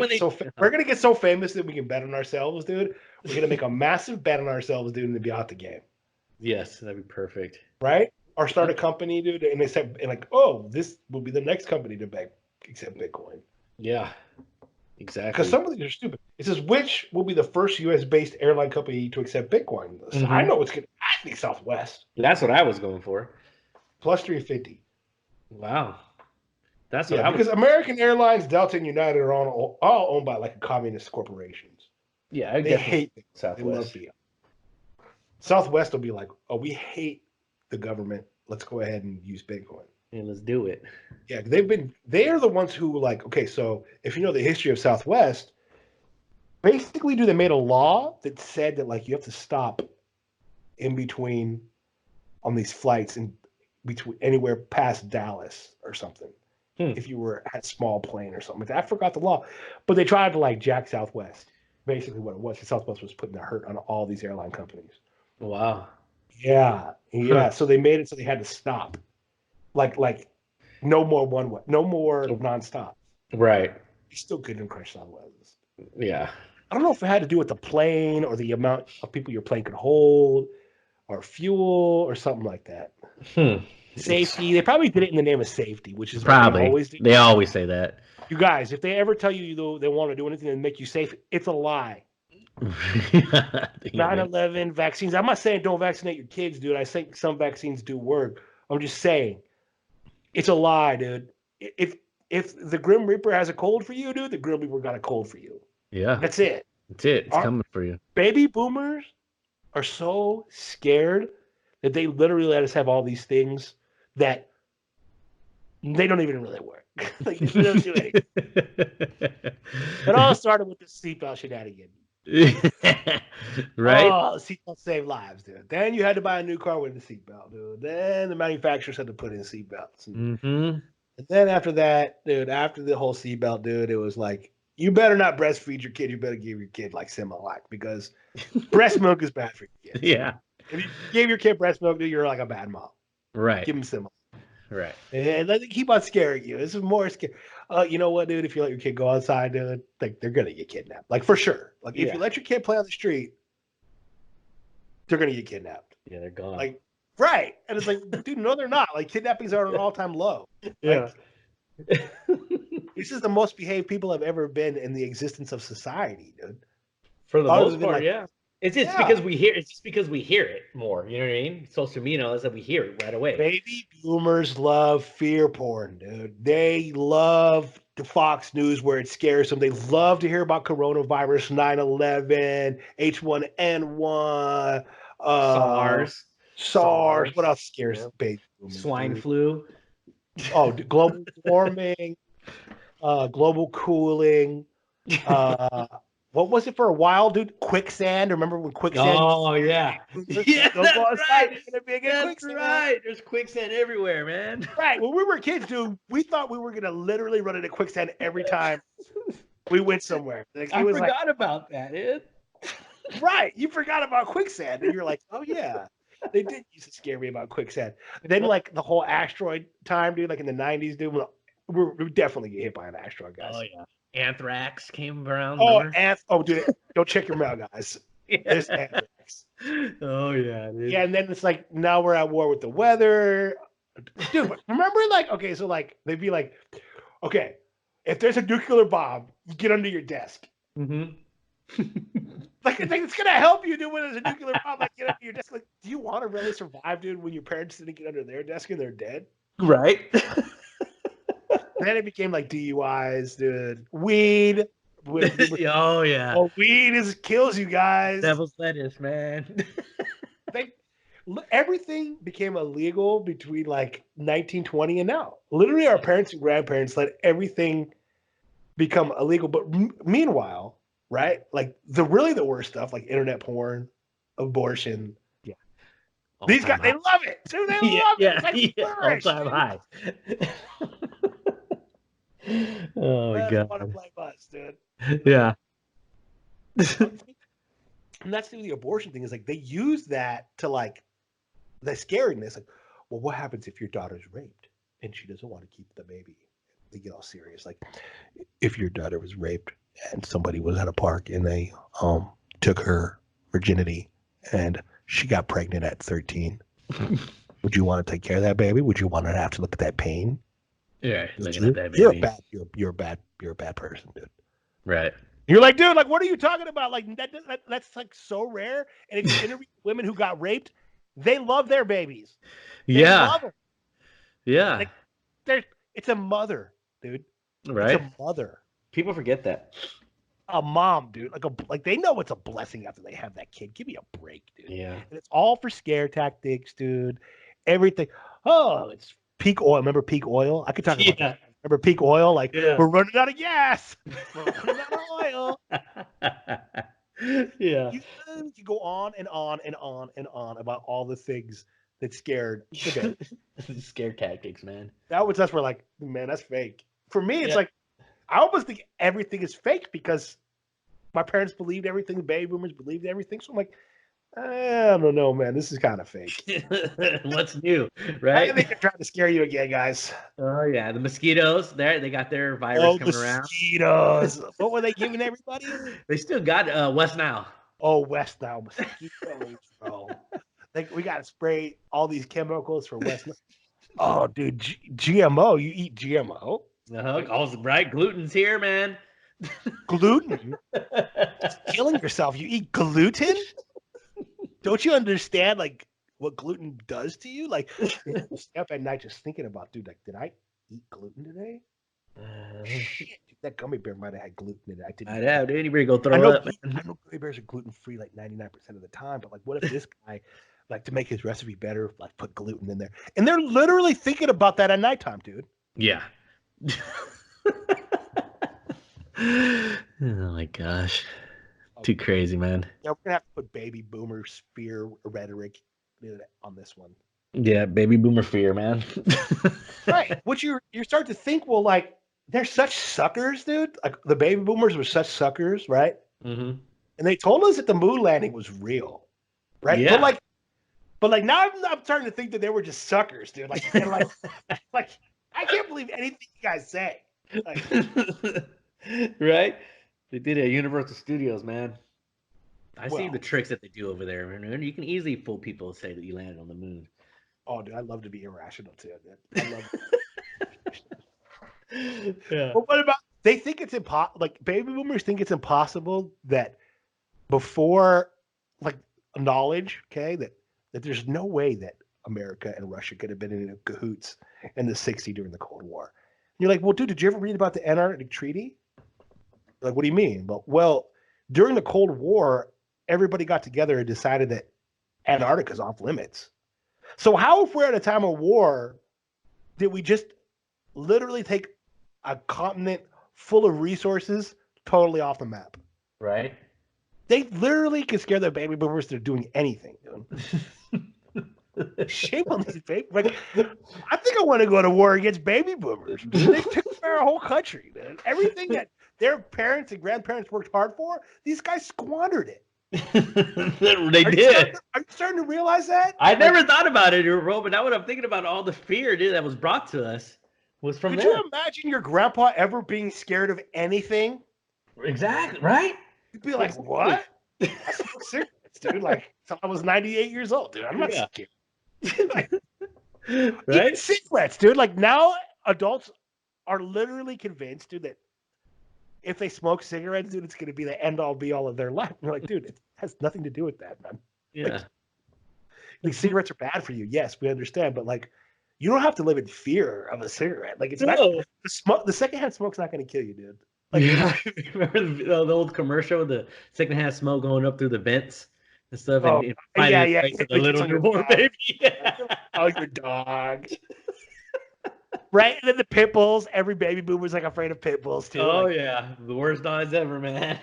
gonna get so famous that we can bet on ourselves, dude. We're gonna make a massive bet on ourselves, dude, and be out the game. Yes, that'd be perfect. Right? Or start a company, dude, and this will be the next company to accept Bitcoin. Yeah, exactly. Because some of these are stupid. It says which will be the first U.S.-based airline company to accept Bitcoin. Mm-hmm. I know it's gonna. I think Southwest. That's what I was going for. Plus 350. Wow. That's what because American Airlines, Delta, and United are all owned by like communist corporations. Yeah, they hate Southwest. Southwest will be like, oh, we hate the government. Let's go ahead and use Bitcoin. And let's do it. Yeah, they are the ones who like, okay, so if you know the history of Southwest, basically, they made a law that said that like you have to stop in between on these flights in between anywhere past Dallas or something. If you were at small plane or something like that. I forgot the law. But they tried to like jack Southwest. Basically what it was. Southwest was putting the hurt on all these airline companies. Wow. Yeah. So they made it so they had to stop. Like no more one way. No more nonstop. Right. You still couldn't crash Southwest. Yeah. I don't know if it had to do with the plane or the amount of people your plane could hold or fuel or something like that. Safety. They probably did it in the name of safety, which is probably what they always do. They always say that. You guys, if they ever tell you they want to do anything to make you safe, it's a lie. 9/11 vaccines. I'm not saying don't vaccinate your kids, dude. I think some vaccines do work. I'm just saying it's a lie, dude. If if the Grim Reaper has a cold for you, dude, the Grim Reaper got a cold for you. Yeah. That's it. That's it. It's coming for you. Baby boomers are so scared that they literally let us have all these things that they don't even really work. Like, they don't do anything. It all started with the seatbelt shenanigan. Right? Oh, the seatbelt saved lives, dude. Then you had to buy a new car with a seatbelt, dude. Then the manufacturers had to put in seatbelts. And then after that, dude, after the whole seatbelt, dude, it was like, you better not breastfeed your kid. You better give your kid like Similac because breast milk is bad for your kid. Yeah. If you give your kid breast milk, dude, you're like a bad mom. Right. Give him Similac. Right. And let them keep on scaring you. This is more scary. You know what, dude? If you let your kid go outside, dude, like they're gonna get kidnapped. Like for sure. Like if you let your kid play on the street, they're gonna get kidnapped. Yeah, they're gone. Like right. And it's like, dude, no, they're not. Like kidnappings are at an all-time low. Yeah. Like, this is the most behaved people have ever been in the existence of society, dude. For the Ours most have been part, like- yeah. It's just Yeah. because we hear. It's just because we hear it more. You know what I mean? Social media is that we hear it right away. Baby boomers love fear porn, dude. They love the Fox News where it scares them. They love to hear about coronavirus, 9/11, H1N1, SARS. What else scares baby boomers? Swine dude? flu. Oh, global warming, global cooling. What was it for a while, dude? Quicksand. Remember when quicksand? Oh yeah. Yeah, Don't that's go outside, right. you're gonna be in That's quicksand. right. There's quicksand everywhere, man. Right. When we were kids, dude, we thought we were gonna literally run into quicksand every time we went somewhere. Like, I it was forgot about that, dude. like, right. You forgot about quicksand, and you're like, oh yeah, they did used to scare me about quicksand. Then like the whole asteroid time, dude, like in the '90s, dude, we definitely get hit by an asteroid, guys. Oh yeah. Anthrax came around. Oh, dude, don't check your mail, guys. There's anthrax. Oh yeah, dude. Yeah, and then it's like now we're at war with the weather. Dude, remember like okay, so like they'd be like, okay, if there's a nuclear bomb, you get under your desk. Mm-hmm. Like it's gonna help you, dude, when there's a nuclear bomb, like get under your desk. Like, do you want to really survive, dude, when your parents didn't get under their desk and they're dead? Right. Then it became like DUIs, dude. Weed. Oh yeah. Oh, weed kills you guys. Devil's lettuce, man. Everything became illegal between like 1920 and now. Literally, our parents and grandparents let everything become illegal. But meanwhile, right? Like the worst stuff, like internet porn, abortion. Yeah, these guys they love it. Dude, they love it. Like, all-time high. Oh my god. Want to play bus, dude. Yeah. And that's the abortion thing is like they use that to like the scariness. Like, well, what happens if your daughter's raped and she doesn't want to keep the baby? They get all serious. Like, if your daughter was raped and somebody was at a park and they took her virginity and she got pregnant at 13, would you want to take care of that baby? Would you want to have to look at that pain? Yeah, looking at that baby. You're a bad person, dude. Right. You're like, dude, like, what are you talking about? Like, that's like so rare. And if you interview women who got raped, they love their babies. They love them. Yeah. Like, it's a mother, dude. Right. It's a mother. People forget that. A mom, dude. Like they know it's a blessing after they have that kid. Give me a break, dude. Yeah. And it's all for scare tactics, dude. Everything. Oh, it's peak oil. Remember peak oil? I could talk about that. Remember peak oil? Like, we're running out of gas. We're running out of oil. Yeah. You go on and on and on and on about all the things that scared the baby. Scare tactics, man. That's where like, man, that's fake. For me, it's like, I almost think everything is fake because my parents believed everything. The baby boomers believed everything. So I'm like, I don't know, man. This is kind of fake. What's new, right? I think they're trying to scare you again, guys. Oh yeah, the mosquitoes. They got their virus coming around. Mosquitoes. What were they giving everybody? They still got West Nile. Oh, West Nile mosquitoes, bro. We got to spray all these chemicals for West Nile. Oh, dude, GMO. You eat GMO? Right, gluten's here, man. Gluten? Killing yourself. You eat gluten? Don't you understand, like, what gluten does to you? Like, stay up at night just thinking about, dude, like, did I eat gluten today? Shit, dude, that gummy bear might have had gluten in it. I didn't. I'd have, dude. Anybody go I throw know, up, I man. know gummy bears are gluten free like 99% of the time, but like, what if this guy, like, to make his recipe better, like, put gluten in there? And they're literally thinking about that at nighttime, dude. Yeah. Oh my gosh. Too crazy, man. Yeah, we're gonna have to put baby boomer spear rhetoric on this one. Yeah, baby boomer fear, man. Right. Which you start to think, well, like, they're such suckers, dude. Like, the baby boomers were such suckers, right? Mm-hmm. And they told us that the moon landing was real, right? Yeah. But like now I'm starting to think that they were just suckers, dude. Like, and like I can't believe anything you guys say. Like, Right? They did it at Universal Studios, man. I see Well- the tricks that they do over there, man. You can easily fool people and say that you landed on the moon. oh, dude, I love to be irrational too. Dude. I love. Yeah. But what about they think it's impossible? Like, baby boomers think it's impossible that before, like, knowledge, okay, that there's no way that America and Russia could have been in cahoots in the '60s during the Cold War. And you're like, well, dude, did you ever read about the Antarctic Treaty? Like, what do you mean? Well, during the Cold War, everybody got together and decided that Antarctica's off limits. So how, if we're at a time of war, did we just literally take a continent full of resources totally off the map? Right? They literally can scare the baby boomers to doing anything, dude. Shame on these baby. Like, I think I want to go to war against baby boomers. Dude. They took our whole country, man. Everything that their parents and grandparents worked hard for, these guys squandered it. They Are did. you starting to realize that? I never thought about it, bro, but now what I'm thinking about, all the fear, dude, that was brought to us was from Could them. you imagine your grandpa ever being scared of anything? Exactly, right? You'd be like, what? I smoke cigarettes, dude. Like, till I was 98 years old, dude. I'm not Yeah. scared. Like, even Right? cigarettes, dude. Like, now adults are literally convinced, dude, that if they smoke cigarettes, dude, it's going to be the end all be all of their life. And you're like, dude, it has nothing to do with that, man. Yeah. Like, cigarettes are bad for you. Yes, we understand, but like, you don't have to live in fear of a cigarette. Like, it's not No. the secondhand smoke's not going to kill you, dude. Like, Yeah. Remember the old commercial with the secondhand smoke going up through the vents and stuff? Oh, and yeah, finding yeah. its way to the It's little on your newborn dog. baby. Yeah. Oh, your dog. Right? And then the pit bulls. Every baby boomer's like afraid of pit bulls too. Oh, Like, yeah. The worst odds ever, man.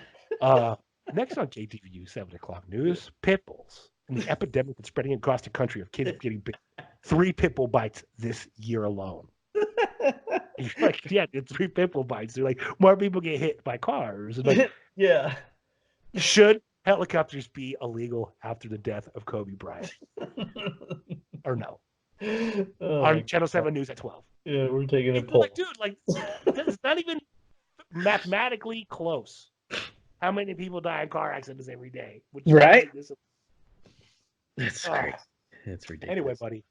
next on KTVU 7 o'clock news, pit bulls and the epidemic that's spreading across the country of kids getting bit. 3 pit bull bites this year alone. You're like, yeah, it's 3 pit bull bites. They're like, more people get hit by cars. And like, Yeah. should helicopters be illegal after the death of Kobe Bryant? Or no? Oh, On Channel 7 News at 12. yeah, we're taking a You're poll. like, dude, like, it's not even mathematically close. How many people die in car accidents every day? Which is Right? this- It's Oh. crazy. It's ridiculous. Anyway, buddy,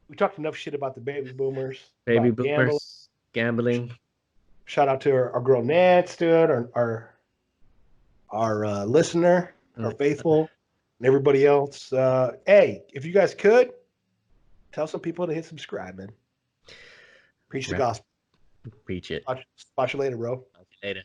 we talked enough shit about the baby boomers. Baby about boomers, gambling. Shout out to our girl Nance, dude, our listener, our faithful, and everybody else. Hey, if you guys could, tell some people to hit subscribe, man. Preach the Right. gospel. Preach it. Watch you later, bro. Later.